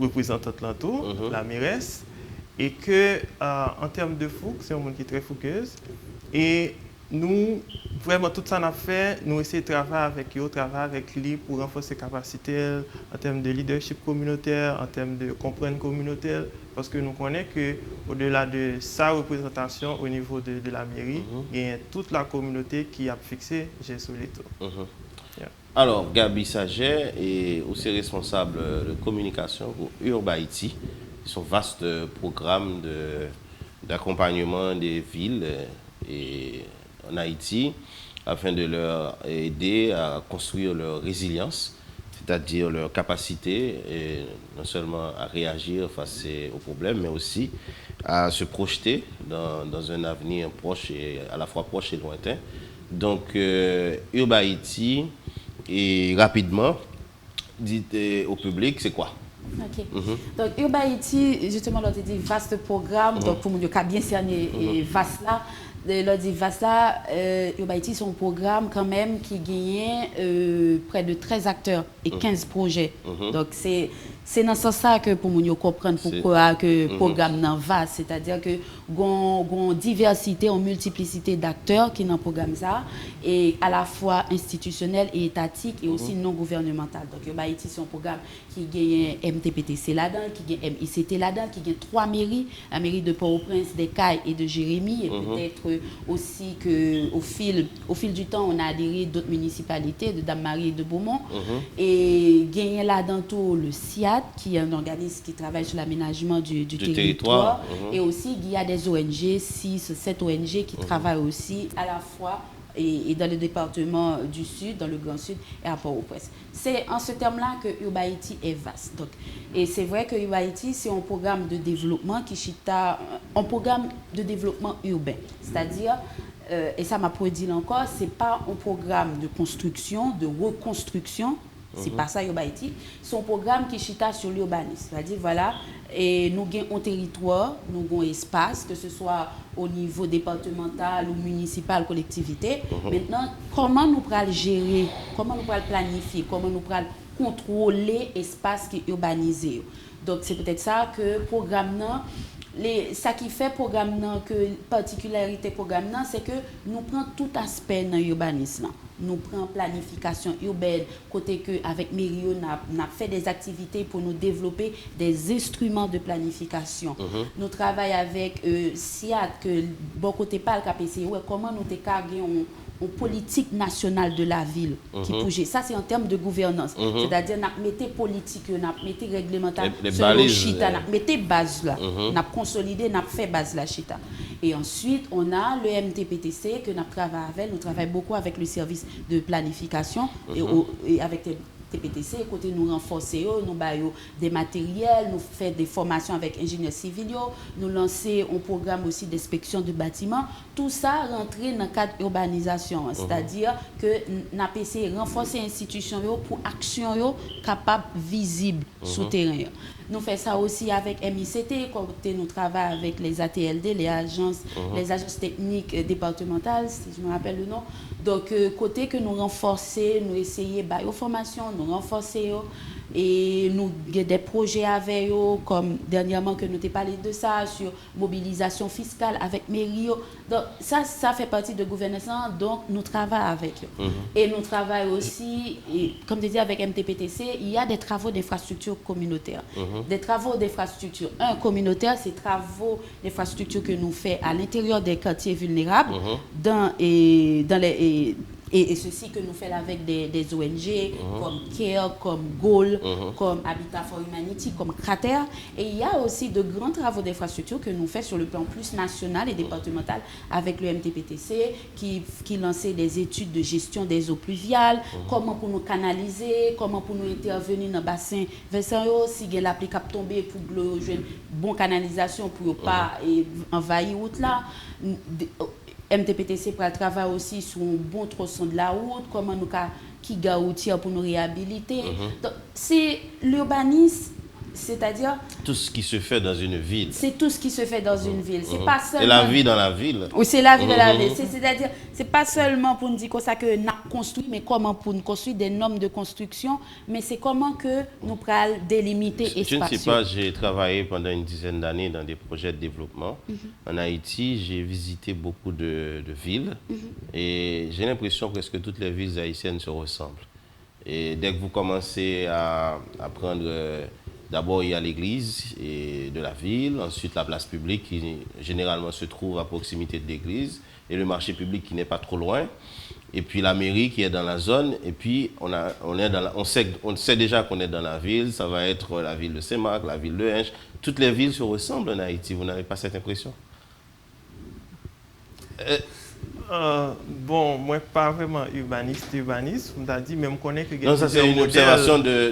représentante l'entour, la mairesse, et que en termes de fougue, c'est un monde qui est très fougueuse. Et nous, vraiment, tout ça, on a fait, nous essayons de travailler avec lui pour renforcer ses capacités en termes de leadership communautaire, en termes de comprendre communautaire, parce que nous connaissons qu'au-delà de sa représentation au niveau de la mairie, il y a toute la communauté qui a fixé Gessolito. Alors, Gabi Saget est aussi responsable de communication pour Urbaïti. Son vaste programme d'accompagnement des villes en Haïti afin de leur aider à construire leur résilience, c'est-à-dire leur capacité et non seulement à réagir face aux problèmes, mais aussi à se projeter dans un avenir proche et à la fois proche et lointain. Donc, Urbaïti, et rapidement, dites au public, c'est quoi? Ok. Donc, Urbaïti, justement, on a dit vaste programme, donc pour nous, il y a bien cerné vaste là. Lors dit vaste là, Urbaïti, c'est un programme quand même qui gagne près de 13 acteurs et 15 projets. Donc, c'est dans ce sens que pour nous comprendre pourquoi que le programme est vaste, c'est-à-dire que une diversité, une multiplicité d'acteurs qui dans le programme ça, et à la fois institutionnel et étatique et aussi non gouvernemental. Donc, Urbaïti, c'est un programme qui gagne MTPTC là-dedans, qui gagne MICT là-dedans, qui gagne 3 mairies, la mairie de Port-au-Prince, d'Écailles et de Jérémy, et peut-être aussi qu'au fil du temps, on a adhéré d'autres municipalités, de Dame-Marie et de Beaumont, et gagné là-dedans tout le SIAD, qui est un organisme qui travaille sur l'aménagement du territoire, et aussi il y a des ONG, 7 ONG qui travaillent aussi à la fois et dans le département du Sud, dans le Grand Sud et à Port-au-Prince. C'est en ce terme-là que Urbaïti est vaste. Donc, et c'est vrai que Urbaïti, c'est un programme de développement qui chita, un programme de développement urbain. C'est-à-dire, et ça m'a dit encore, c'est pas un programme de construction, de reconstruction. C'est pas ça Urbaïti. C'est un programme qui chita sur l'urbanisme. C'est-à-dire, voilà, et nous avons un territoire, nous avons un espace, que ce soit au niveau départemental ou municipal, collectivité. Maintenant, comment nous pourrons gérer, comment nous pourrons planifier, comment nous pourrons contrôler l'espace qui est urbanisé. Donc, c'est peut-être ça que le programme, ça qui fait programme, que particularité programme, c'est que nous prenons tout aspect dans l'urbanisme. Nous prenons planification urbaine, côté que avec Myrio, nous avons fait des activités pour nous développer des instruments de planification. Nous travaillons avec SIAD, que bon côté pas le KPC, comment nous avons une politique nationale de la ville qui bouge. Ça, c'est en termes de gouvernance. C'est-à-dire, nous mettons politique, nous mettons réglementaire, selon Chita, nous mettons base là. Nous avons consolidé, nous avons fait base là, Chita. Et ensuite, on a le MTPTC que nous travaillons avec. Nous travaillons beaucoup avec le service de planification et avec TPTC, côté nous renforcer, nous baillons des matériels, nous faisons des formations avec ingénieurs civils, nous lançons un programme aussi d'inspection de bâtiments. Tout ça rentrer dans le cadre urbanisation, c'est-à-dire que nous avons essayé de renforcer les institutions pour action capable visible sur terrain. Nous faisons ça aussi avec MICT, côté nous travaillons avec les ATLD, les agences techniques départementales, si je me rappelle le nom. Donc, côté que nous renforçons, nous essayons de formation, nous renforcer et nous avons des projets avec eux, comme dernièrement que nous avons parlé de ça, sur mobilisation fiscale avec Myrio. Donc, ça fait partie de gouvernance, donc nous travaillons avec eux. Et nous travaillons aussi, et, comme je dis avec MTPTC, il y a des travaux d'infrastructure communautaire. Des travaux d'infrastructure. Un communautaire, c'est travaux d'infrastructure que nous faisons à l'intérieur des quartiers vulnérables, et ceci que nous faisons avec des ONG comme CARE, comme GOAL, comme Habitat for Humanity, comme Crater. Et il y a aussi de grands travaux d'infrastructure que nous faisons sur le plan plus national et départemental avec le MTPTC qui lançait des études de gestion des eaux pluviales, comment pour nous canaliser, comment pour nous intervenir dans le bassin versant, si il y a l'appli qui tomber pour jouer une bonne canalisation pour ne pas envahir route là. MTPTC pour le travail aussi sur un bon tronçon de la route, comment nous qui routière pour nous réhabiliter. Donc, c'est l'urbanisme c'est-à-dire... Tout ce qui se fait dans une ville. C'est tout ce qui se fait dans une ville. C'est pas seulement... Et la vie dans la ville. Oui, c'est la vie de la ville. C'est-à-dire, c'est pas seulement pour nous dire comme ça que nous construit, mais comment pour nous construire des normes de construction, mais c'est comment que nous pourrons délimiter espace. Je ne sais pas, j'ai travaillé pendant une dizaine d'années dans des projets de développement. En Haïti, j'ai visité beaucoup de villes et j'ai l'impression que presque toutes les villes haïtiennes se ressemblent. Et dès que vous commencez à prendre... D'abord, il y a l'église de la ville, ensuite la place publique qui généralement se trouve à proximité de l'église et le marché public qui n'est pas trop loin. Et puis la mairie qui est dans la zone. Et puis on sait déjà qu'on est dans la ville. Ça va être la ville de Saint-Marc, la ville de Hinche. Toutes les villes se ressemblent en Haïti. Vous n'avez pas cette impression? Bon, moi, pas vraiment urbaniste, on t'a dit, même connaît que... Non, ça c'est une observation de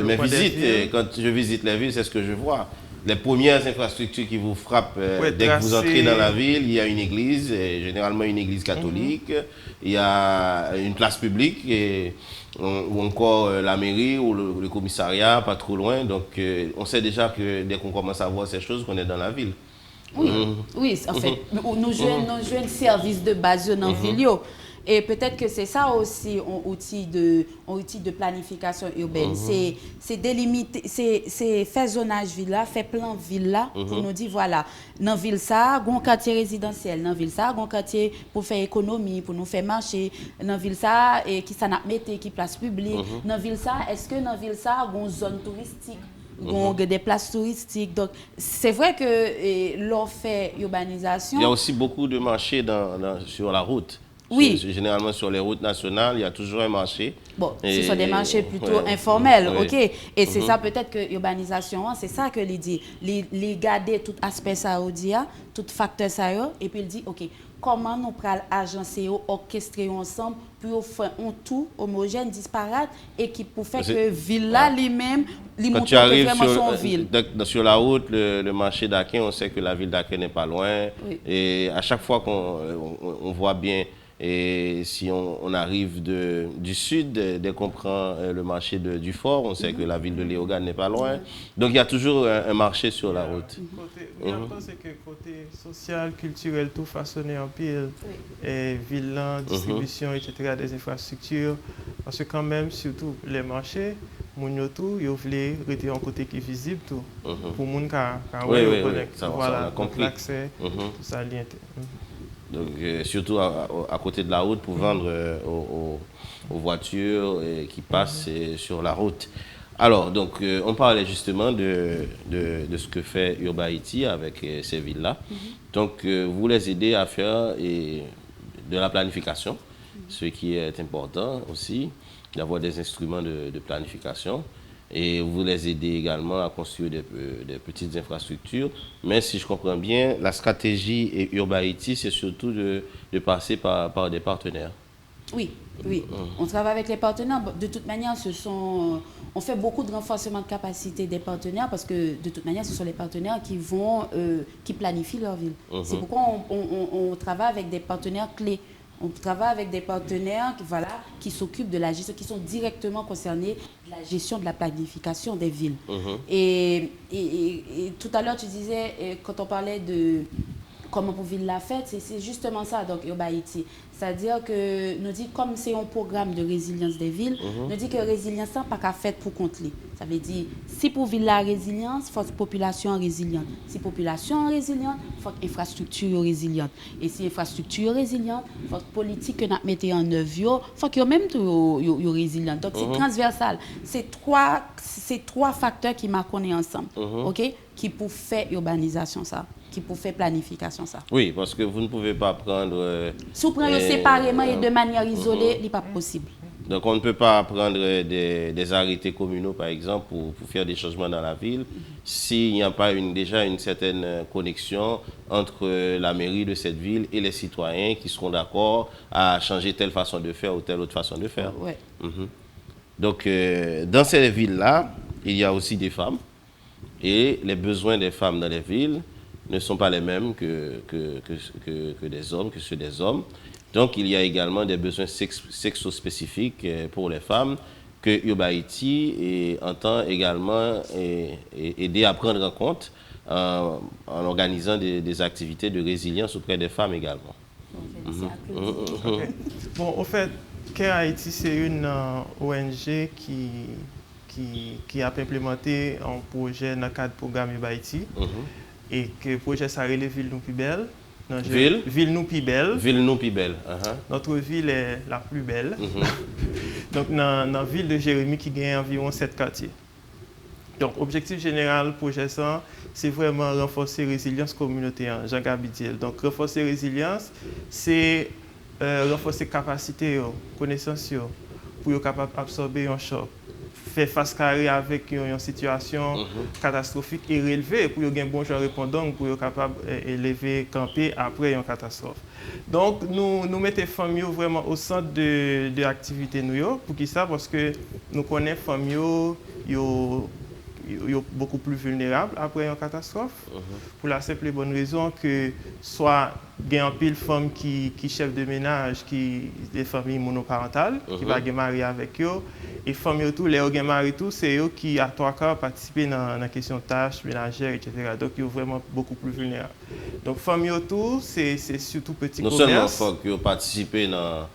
mes visites. Et quand je visite les villes, c'est ce que je vois. Les premières infrastructures qui vous frappent dès que vous entrez dans la ville, il y a une église, généralement une église catholique, il y a une place publique, ou encore la mairie ou le commissariat, pas trop loin. Donc on sait déjà que dès qu'on commence à voir ces choses, qu'on est dans la ville. Oui, oui, en fait, nous jouons un service de base dans la ville. Et peut-être que c'est ça aussi un outil de planification urbaine. C'est délimiter, c'est faire zonage ville là, faire plan ville là, pour nous dire voilà, dans ville ça, il y a un quartier résidentiel, dans ville ça, il y a un quartier pour faire économie, pour nous faire marcher, dans ville ça, et qui ça n'a mettre, qui place publique, dans ville ça, est-ce que dans ville ça, il y a une zone touristique? Des places touristiques. Donc, c'est vrai que l'on fait urbanisation. Il y a aussi beaucoup de marchés sur la route. Oui. Généralement, sur les routes nationales, il y a toujours un marché. Bon, ce sont des marchés plutôt informels, ok. Et c'est ça peut-être que l'urbanisation, c'est ça que l'il dit. Il garder tout aspect saoudien, tout facteur ça, et puis il dit, ok, comment nous pourrons agencer, orchestrer ensemble pour faire un tout homogène, disparate, et qui pour faire que ville là lui-même, quand tu arrives sur la route, le marché d'Aquin, on sait que la ville d'Aquin n'est pas loin. Oui. Et à chaque fois qu'on voit bien, et si on arrive du sud, dès qu'on prend le marché du Fort, on sait que la ville de Léogane n'est pas loin. Donc il y a toujours un marché sur la route. Je pense que côté social, culturel, tout façonné en pile, et villan, distribution, etc., des infrastructures. Parce que quand même, surtout les marchés, ils veulent rester un côté qui est visible tout. Pour les gens qui voilà, l'accès, tout ça, lien. Donc, surtout à côté de la route pour vendre aux voitures qui passent sur la route. Alors, donc, on parlait justement de ce que fait Urba Haïti avec ces villes-là. Donc, vous les aidez à faire de la planification, ce qui est important aussi, d'avoir des instruments de planification. Et vous les aidez également à construire des petites infrastructures. Mais si je comprends bien, la stratégie et Urba Haïti, c'est surtout de passer par des partenaires. Oui, oui. On travaille avec les partenaires. De toute manière, on fait beaucoup de renforcement de capacité des partenaires parce que de toute manière, ce sont les partenaires qui planifient leur ville. C'est pourquoi on travaille avec des partenaires clés. On travaille avec des partenaires qui s'occupent de la gestion, qui sont directement concernés de la gestion de la planification des villes. Et tout à l'heure, tu disais, quand on parlait de comment pour ville la fête, c'est justement ça, donc Urba Haïti. C'est-à-dire que nous dit comme c'est un programme de résilience des villes, nous dit que résilience ça pas qu'à fait pour contre lui. Ça veut dire si pour ville la résilience, faut population résiliente. Si population résiliente, faut infrastructure résiliente. Et si infrastructure résiliente, faut politique que nous mettons en œuvre, faut que même tout résiliente. Donc c'est transversal. C'est trois facteurs qui marquent ensemble. OK, qui pour faire urbanisation ça, qui pour faire planification ça. Oui, parce que vous ne pouvez pas prendre si vous prenez séparément et de manière isolée, ce n'est pas possible. Donc on ne peut pas prendre des arrêtés communaux, par exemple, pour faire des changements dans la ville, s'il n'y a pas déjà une certaine connexion entre la mairie de cette ville et les citoyens qui seront d'accord à changer telle façon de faire ou telle autre façon de faire. Ouais. Donc dans ces villes-là, il y a aussi des femmes et les besoins des femmes dans les villes ne sont pas les mêmes que des hommes, que ceux des hommes. Donc, il y a également des besoins sexo-spécifiques pour les femmes. que Yoba Haïti et entend également aider à prendre en compte en organisant des activités de résilience auprès des femmes également. Okay. Bon, au fait, Care Haïti, c'est une ONG qui a implémenté un projet dans le cadre du programme Yoba Haïti et que le projet ça relève Ville nous plus belle. Ville nous plus belle. Ville nous plus belle. Notre ville est la plus belle. Donc, dans la ville de Jérémie, qui gagne environ 7 quartiers. Donc, objectif général du projet, c'est vraiment renforcer la résilience communautaire, Jean-Gabi dit. Donc, renforcer la résilience, c'est renforcer la capacité, connaissance, pour être capable d'absorber un choc. Faire face carré avec une situation catastrophique et relever pour avoir un bon genre répondant pour être capable d'élever, camper après une catastrophe. Donc, nous mettons les familles vraiment au centre de l'activité pour qui ça? Parce que nous connaissons les familles beaucoup plus vulnérables après une catastrophe. Pour la simple et bonne raison que soit il y a un pile de femmes qui chefs de ménage, des familles monoparentales, qui vont marier avec eux. Et famille tout, les gens mariés tout, c'est eux qui à trois quarts participent dans la question de tâches ménagères, etc. Donc ils sont vraiment beaucoup plus vulnérables. Donc famille tout, c'est surtout petit commerce. Non seulement faut qu'ils participent dans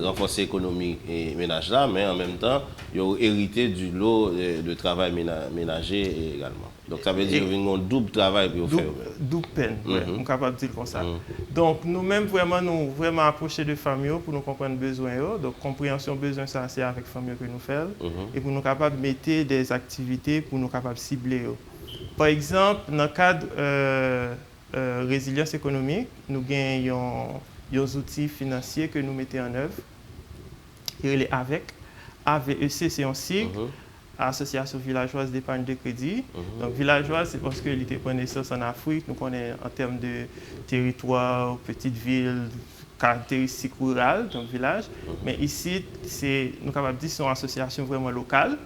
renforcer l'économie et ménage là, mais en même temps, ils ont hérité du lot de travail ménager également. Donc ça veut dire qu'ils ont un double travail pour faire. Double peine, on est capable de dire comme ça. Donc nous-mêmes, nous vraiment approcher de familles pour nous comprendre les besoins. Donc compréhension besoin, ça c'est avec les familles que nous faisons. Et pour nous capables de mettre des activités pour nous capables de cibler. Par exemple, dans le cadre résilience économique, nous gagnons des outils financiers que nous mettons en œuvre. Il est avec. AVEC, c'est un sigle. Association villageoise d'épargne de crédit. Donc, villageoise, c'est parce que l'ité prend naissance en Afrique. Nous connaissons en termes de territoire, petites villes, caractéristiques rurales, donc village. Mais ici, nous sommes capables de dire que c'est une association vraiment locale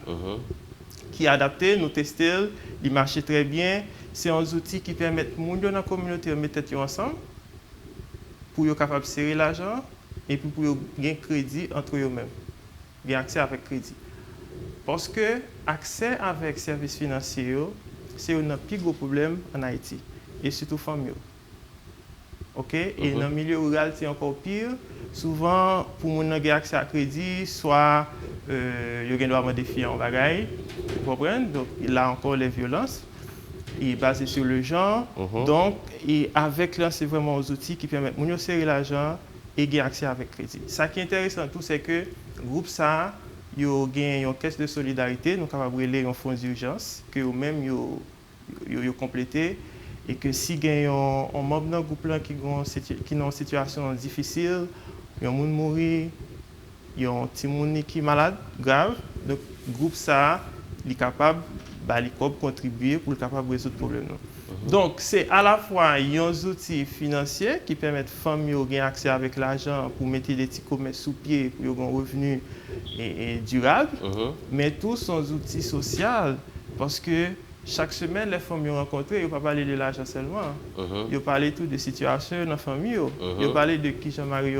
qui est adaptée, nous testons, il marche très bien. C'est un outil qui permet aux gens dans la communauté de mettre tête ensemble pour être capable de serrer l'argent et puis pour gagner crédit entre eux-mêmes. Gagner accès avec crédit. Parce que l'accès avec services financiers, c'est un plus gros problème en Haïti, et surtout famille. Okay? Et dans le milieu rural, c'est encore pire. Souvent, pour les gens qui ont accès à crédit, soit ils doivent défier en bagaille, vous comprenez? Donc, là encore les violences. Il est basé sur le genre. Donc, et avec là, c'est vraiment des outils qui permettent de serrer l'argent et gagner accès avec crédit. Ce qui est intéressant, c'est que le groupe ça, il y a une caisse de solidarité, nous sommes capables de brûler un fonds d'urgence, que nous-mêmes nous complété, et que si il y a un membre dans le groupe qui est dans une situation difficile, il y a un monde mourir, il y a un petit monde qui est malade, grave, donc le groupe ça, il est capable de contribuer pour être capable de résoudre le problème. Donc, c'est à la fois un outil financier qui permet aux familles de gagner accès avec l'argent pour mettre des petits commerces sous pied pour avoir un revenu durable, mais tous sont des outils sociaux parce que chaque semaine, les familles rencontrées, ils ne vont pas parler de l'argent seulement. Ils vont parler tout de situations dans la famille. Ils vont parler de qui Jean-Marie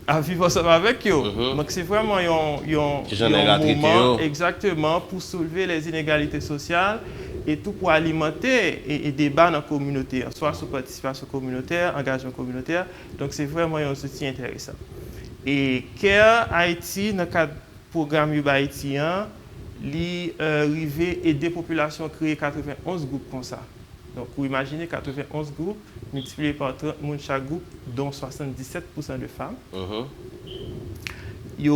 à vivre ensemble avec eux. Donc, c'est vraiment un moment exactement pour soulever les inégalités sociales et tout pour alimenter et débat dans la communauté, soit sur participation communautaire, engagement communautaire. Donc, c'est vraiment un outil intéressant. Et Care Haïti, dans le cadre du programme Yoba haïtien, l'arrivée et des populations créées 91 groupes comme ça. Donc, vous imaginez 91 groupes multipliés par 30 personnes chaque groupe, dont 77% de femmes. Ils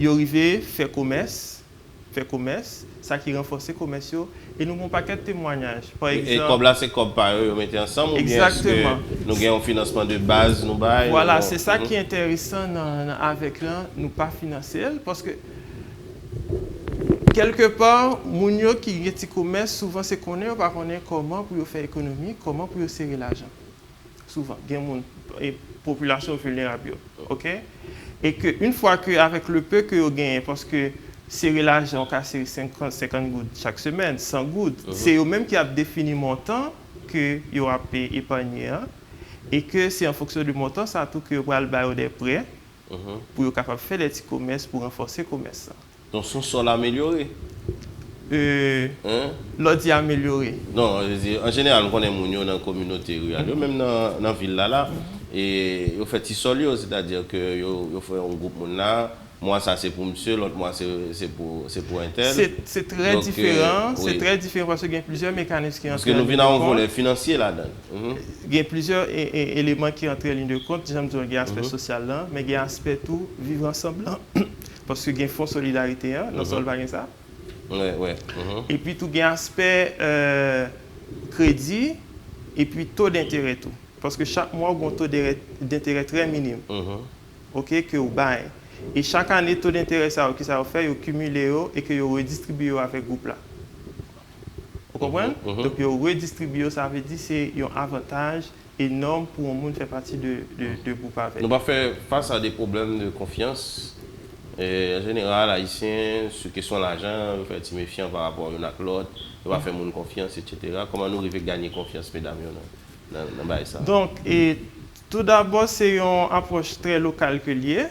arrivent à faire commerce, ça qui renforce les commerciaux. Et nous avons un paquet de témoignages. Par exemple, et comme là, c'est comme par eux, vous mettez ensemble exactement. Ou bien nous avons un financement de base, nous baillons. Voilà, c'est ça qui est intéressant avec là, nous pas financer, parce que quelque part, les gens qui ont un petit commerce, souvent, c'est qu'on ne pas comment pour faire économie, comment pour serrer l'argent. Souvent, il y a une population vulnérable. OK? Et qu'une fois qu'avec le peu que vous gagnez, parce que serrer l'argent, on a serré 50 gouttes chaque semaine, 100 gouttes, c'est eux-mêmes qui ont défini le montant que vous avez épargné. Et que c'est en fonction du montant, ça tout que vous allez bailler des prêts pour être capable de faire des petits commerces pour renforcer le commerce. Donc, son sol amélioré. L'autre dit amélioré. Non, en général, on connaît les gens dans la communauté rurale, même dans la ville là, et ils font des sols, c'est-à-dire que ils font un groupe là. Moi, ça c'est pour monsieur, l'autre moi c'est pour un tel. C'est très différent, c'est très différent parce qu'il y a plusieurs mécanismes qui entrent. Parce que nous venons en volet financier là-dedans. Il y a plusieurs éléments qui entrent en ligne de compte. J'aime dire qu'il y a l'aspect social là, mais il y a l'aspect tout vivre ensemble là. Parce qu'il y a un fonds solidarité, hein, dans sol pas ça. Ouais. Et puis tout il y a aspect crédit et puis taux d'intérêt tout. Parce que chaque mois, on a un taux d'intérêt très minime. OK, que vous baillez. Et chaque année, le taux d'intérêt, ça va faire, vous cumulez et que vous redistribuez avec le groupe là. Vous comprenez? Donc, vous redistribuez, ça veut dire que c'est un avantage énorme pour un monde qui fait partie de groupe avec. Nous va faire face à des problèmes de confiance. Et en général, haïtiens, sur la question de l'argent, ils sont méfiants par rapport à l'autre, ils vont faire mon confiance, etc. Comment nous arrivons à gagner confiance, mesdames, dans ça? Donc, tout d'abord, c'est une approche très locale que liée.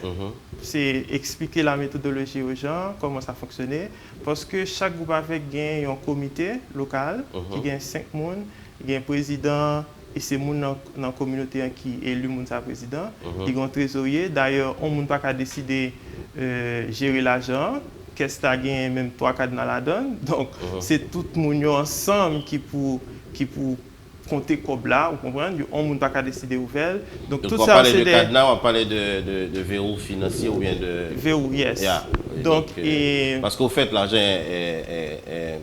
C'est expliquer la méthodologie aux gens, comment ça fonctionne. Parce que chaque groupe avec un comité local qui a 5 personnes, il y a un président et c'est les gens dans la communauté qui élu le président. Il y a un trésorier. D'ailleurs, on ne peut pas décider gérer l'argent. Qu'est-ce que tu as même 3-4 dans la donne. Donc, c'est tout le monde ensemble qui pour compter comme là, vous comprenez? On ne peut pas décider ouvert. Donc, tout on ça, parle de cadenas, on va parler de verrou financier ou bien de... Verrou, yes. Yeah. Donc, parce qu'au fait, l'argent est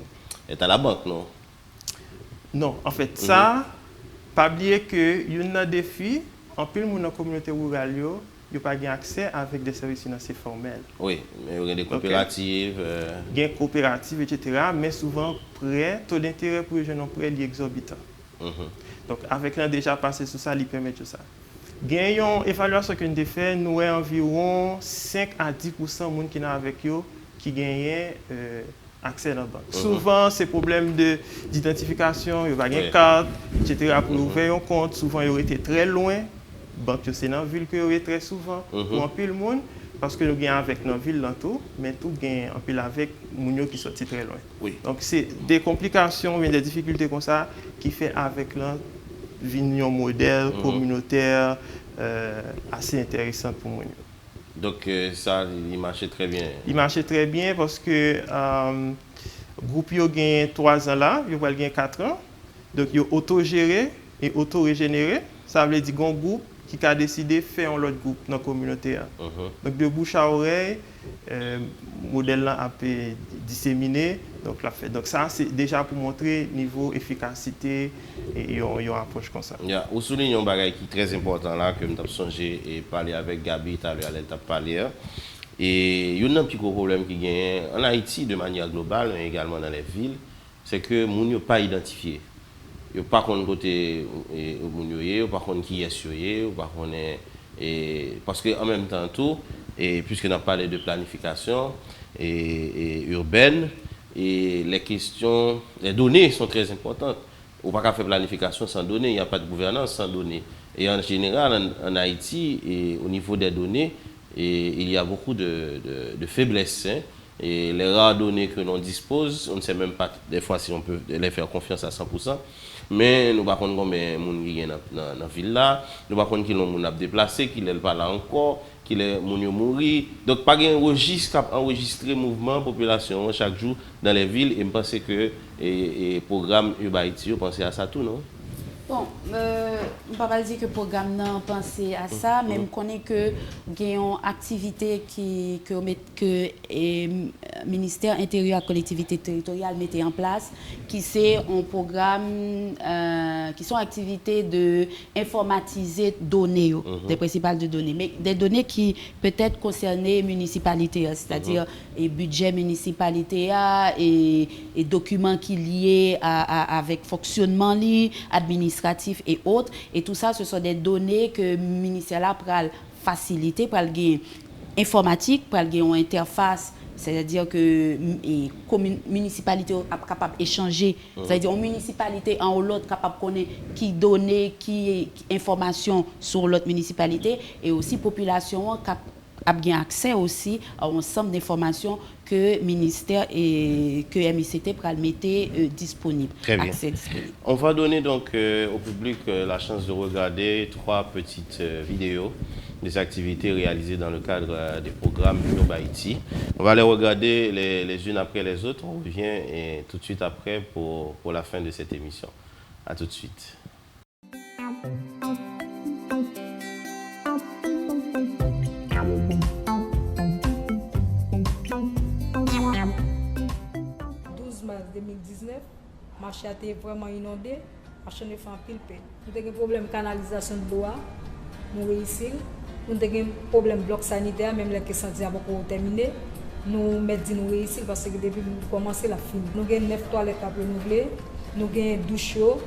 à la banque, non? Non, en fait, ça, pas oublier qu'il y a un défi, en plus, dans la communauté rurale, il n'y a pas accès avec des services financiers formels. Oui, mais il y a des coopératives. Il y a des coopératives, etc. Mais souvent, prêt, taux d'intérêt pour les jeunes prêts est exorbitant. Donc, avec l'un déjà passé sur ça, il permet tout ça. Il y a une évaluation que nous avons faite, nous avons environ 5 à 10% de gens qui sont avec eux qui gagnent accès à la banque. Souvent, c'est problème d'identification, il n'y a pas de carte, etc. Pour ouvrir un compte, souvent, ils ont été très loin. Banque, c'est dans la ville que vous très souvent pour un peu le monde. Parce que nous gagnons avec nos villes dans tout, mais tout gagne un peu avec les gens qui sont très loin. Oui. Donc, c'est des complications, mais des difficultés comme ça qui fait avec l'union modèle communautaire assez intéressante pour nous. Donc, ça, il marchait très bien. Il marchait très bien parce que le groupe a gagné 3 ans là, il a gagné 4 ans. Donc, il a auto-géré et auto-régénéré. Ça veut dire qu'un groupe qui a décidé de faire un autre groupe dans la communauté. Donc, de bouche à oreille, le modèle a été disséminé. Donc, ça, c'est déjà pour montrer le niveau d'efficacité et une approche comme ça. Vous soulignez un bagage qui est très important là, que je songé et parler avec Gabi, tout à l'heure, elle t'a parlé. Et il y a un petit problème qui gagne en Haïti de manière globale, mais également dans les villes, c'est que les gens ne sont pas identifiés. Yo pas contre côté mounioyer, pas contre qui est suré, pas contre parce que en même temps tout et puisque on a parlé de planification et urbaine et les questions les données sont très importantes. On pas faire planification sans données, il n'y a pas de gouvernance sans données. Et en général en Haïti et au niveau des données il y a beaucoup de faiblesses. Et les rares données que l'on dispose, on ne sait même pas des fois si on peut les faire confiance à 100%. Mais nous ne savons pas combien de gens qui sont dans la ville là, nous ne savons pas qui l'ont déplacé, qui n'est pas là encore, qui les gens mourent. Donc, pas un registre qui enregistre mouvement de population chaque jour dans les villes. Et je pense que le programme Ubaïti, vous pensez à ça tout, non? Bon, je ne peux pas dire que le programme n'a pensé à ça, mais je connais que il y a une activité que le ministère intérieur et collectivité territoriale mettait en place, qui c'est un programme qui sont activités de informatiser données, des principales de données, mais des données qui peut-être concernent les municipalités, c'est-à-dire les budgets municipalité et documents qui liés avec fonctionnement administratif et autres. Et tout ça, ce sont des données que le ministère pour faciliter, pour le informatique, pour une interface, c'est-à-dire que les municipalités sont capables d'échanger, c'est-à-dire une municipalité en l'autre capable de connaître qui données, qui information sur l'autre municipalité, et aussi la population a bien accès aussi à un ensemble d'informations que le ministère et que MICT mettait disponible. Très bien. Accès disponible. On va donner donc au public la chance de regarder 3 petites vidéos des activités réalisées dans le cadre des programmes Urba Haïti. On va les regarder les unes après les autres. On revient et tout de suite après pour la fin de cette émission. À tout de suite. Mars 2019, le marché a été vraiment inondé, le marché ne fait un pile paix. Nous avons un problème de canalisation de l'eau, nous réussissons. Nous avons un problème de bloc sanitaire, même les questions de beaucoup terminé. Nous mettons nous réussissons parce que depuis que nous commençons la fin. Nous avons 9 toilettes à renouveler, nous avons 12 chauds,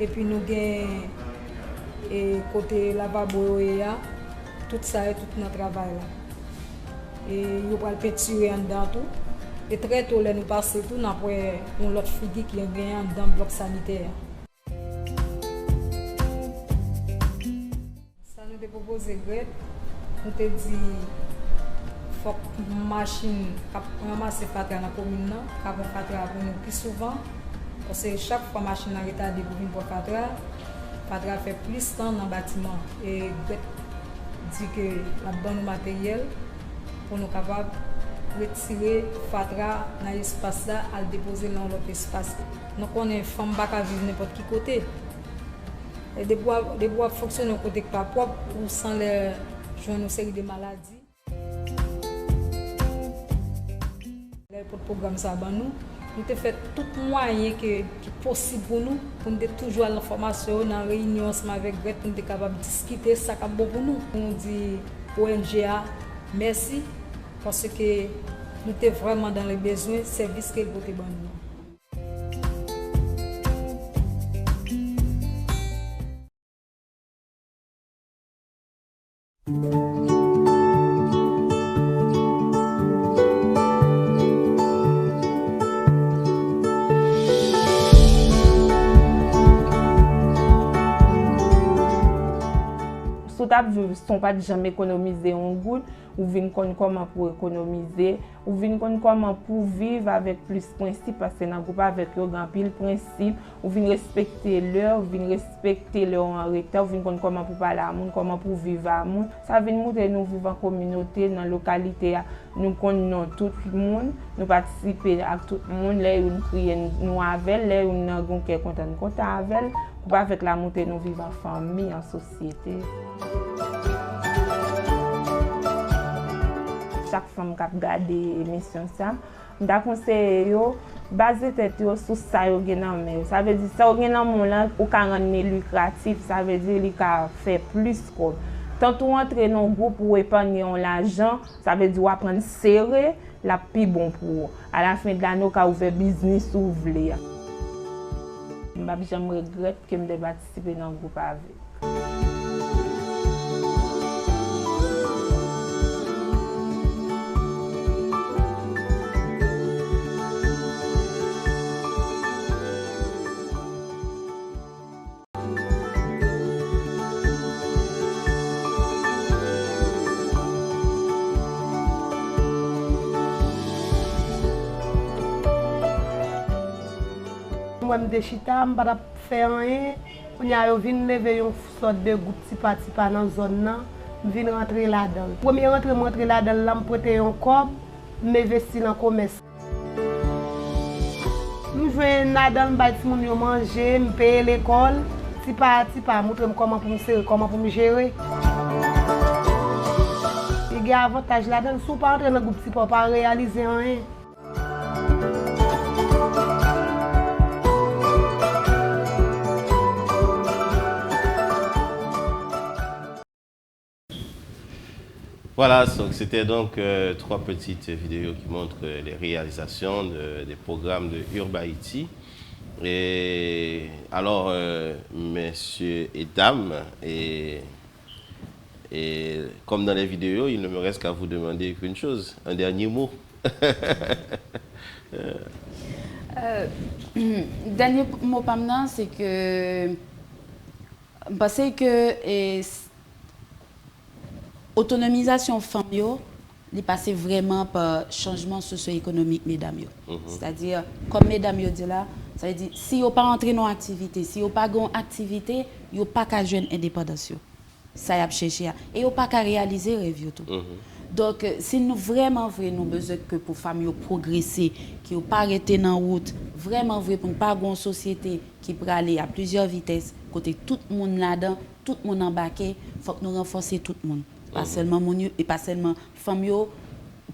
et puis nous avons côté lavabo et tout ça est tout notre travail là. Et nous allons peinturer en dedans tout. Et très tôt, nous passons tout après l'autre fille qui a gagné dans le bloc sanitaire. Ça nous a proposé Grette. Nous avons dit qu'il faut que la machine ramasse fatra dans la commune, car on fatra pour nous plus souvent. Parce que chaque fois que la machine est retardée pour venir pour fatra fait plus de temps dans le bâtiment. Et Grette dit que la bonne matériel pour nous capables retirer fatra dans l'espace là à le déposer dans l'autre espace. Donc on est femme pas vivre n'importe qui côté. Et des bois fonctionnent côté pas propre ou sans les joindre une série de maladies. Les programmes ça nous avons fait tout moyen qui est possible pour nous toujours l'information dans réunion avec Grette pour être capable de discuter ça qui est bon pour nous. On dit ONGA merci. Parce que nous sommes vraiment dans les besoins, service qu'elle vote bon nous. Ne sont pas jamais économiser en goutte, ou venir comment pour économiser, ou venir comment pour vivre avec plus de principes, parce que dans le groupe avec eux, il y a pile principe, ou venir respecter l'heure, ou venir respecter leur en retard, ou venir comment pour parler à monde, comment pour vivre à monde. Ça vient montrer nous vivons en communauté, dans la localité, nous connaissons tout le monde, nous participons à tout le monde, là où nous crions nous avec, là où nous avons content avec, pour avec la montée nous vivons en famille, en société. Chaque femme qui a regardé l'émission, je conseille de baser sur ça. Ça veut dire que ça rend lucratif, ça veut dire qu'il fait plus. Tant qu'on entre dans un groupe pour épargner l'argent, ça veut dire apprendre serré, la plus bon pour. À la fin de l'année, on a ouvert business ou ouvert. Je regrette que je participer dans le groupe avec. Moi, je suis chita, je ne vais pas faire rien. Je viens lever une sorte de groupe petit dans la zone. Je viens rentrer là-dedans. Premier rentrer là-dedans, je prête un corps, je m'investis dans le commerce. Je viens là-dedans, je vais manger, je paye l'école. Si pas, je montre comment pour me gérer. Il y a un avantage là-dedans. Si vous ne pas rentrer dans le groupe, vous ne pouvez pas réaliser rien. Voilà, c'était donc 3 petites vidéos qui montrent les réalisations des programmes de Urba Haïti. Et alors, messieurs et dames, et comme dans les vidéos, il ne me reste qu'à vous demander qu'une chose, un dernier mot. Dernier mot Pamna, c'est que parce que autonomisation femme yo, il passe vraiment par changement socio-économique mesdames yo. C'est-à-dire comme mesdames yo dit là, ça veut dire si yo pas entrer dans activité, si yo pas gon activité, yo pas qu'à joindre indépendance yo. Ça y a cherché et yo pas qu'à réaliser rêve yo tout. Donc si nous vraiment vrai nous besoin que pour femmes yo progresser, qui yo pas arrêter dans route, vraiment vrai pour pas gon société qui peut aller à plusieurs vitesses, côté tout le monde là-dedans, tout le monde embarqué, faut que nous renforcer tout le monde. Pas seulement mon et pas seulement femmes yo,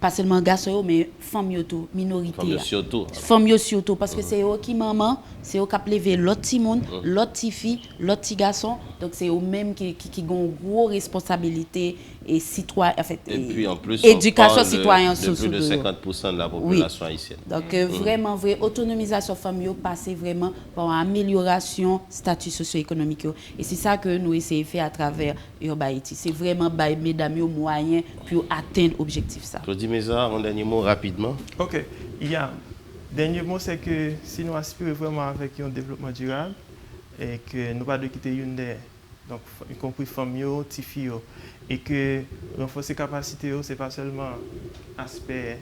pas seulement garçons mais femmes yo tout, minorité. Femmes yo surtout. Femmes yo surtout parce que c'est eux qui maman, c'est eux qui ont levé l'autre petit monde, l'autre petite fille, l'autre petit garçon. Donc c'est eux mêmes qui ont une grosse responsabilité et citoyen en fait. Et puis en plus éducation citoyenne citoyen de plus de 50% de la population haïtienne. Donc vraiment vrai autonomisation femme yo passer vraiment par une amélioration statut socio-économique yo. Et c'est ça que nous essayons de faire à travers Urba Haïti. C'est vraiment ba mesdames yo moyen pour atteindre l'objectif ça. Claudie Meza, un dernier mot rapidement. OK. Il y a dernier mot, c'est que si nous aspirons vraiment avec un développement durable et que nous ne pas de quitter une des, donc y compris femmes, petites filles, et que renforcer capacité, ce n'est pas seulement aspect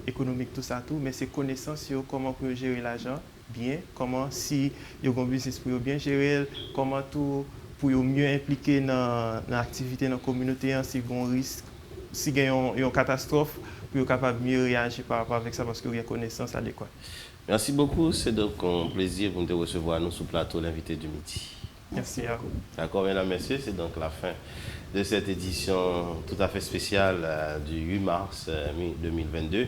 économique, tout ça, tout, mais c'est connaissance sur comment pour gérer l'argent bien, comment si il y a un business pour bien gérer, comment tout pour mieux impliquer dans l'activité dans la communauté, si il y a un risque, si il y a une catastrophe, pour être capable de mieux réagir par rapport avec ça parce qu'il y a une connaissance adéquate. Merci beaucoup. C'est donc un plaisir pour nous recevoir nous sur le plateau, l'invité du midi. Merci à vous. D'accord, mesdames, messieurs, c'est donc la fin de cette édition tout à fait spéciale du 8 mars 2022.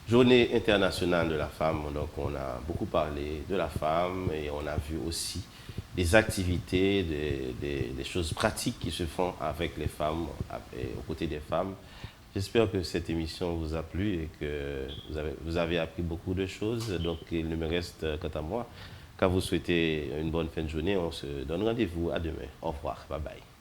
Journée internationale de la femme. Donc, on a beaucoup parlé de la femme et on a vu aussi des activités, des choses pratiques qui se font avec les femmes, aux côtés des femmes. J'espère que cette émission vous a plu et que vous avez appris beaucoup de choses. Donc, il ne me reste, quant à moi, qu'à vous souhaiter une bonne fin de journée. On se donne rendez-vous à demain. Au revoir. Bye bye.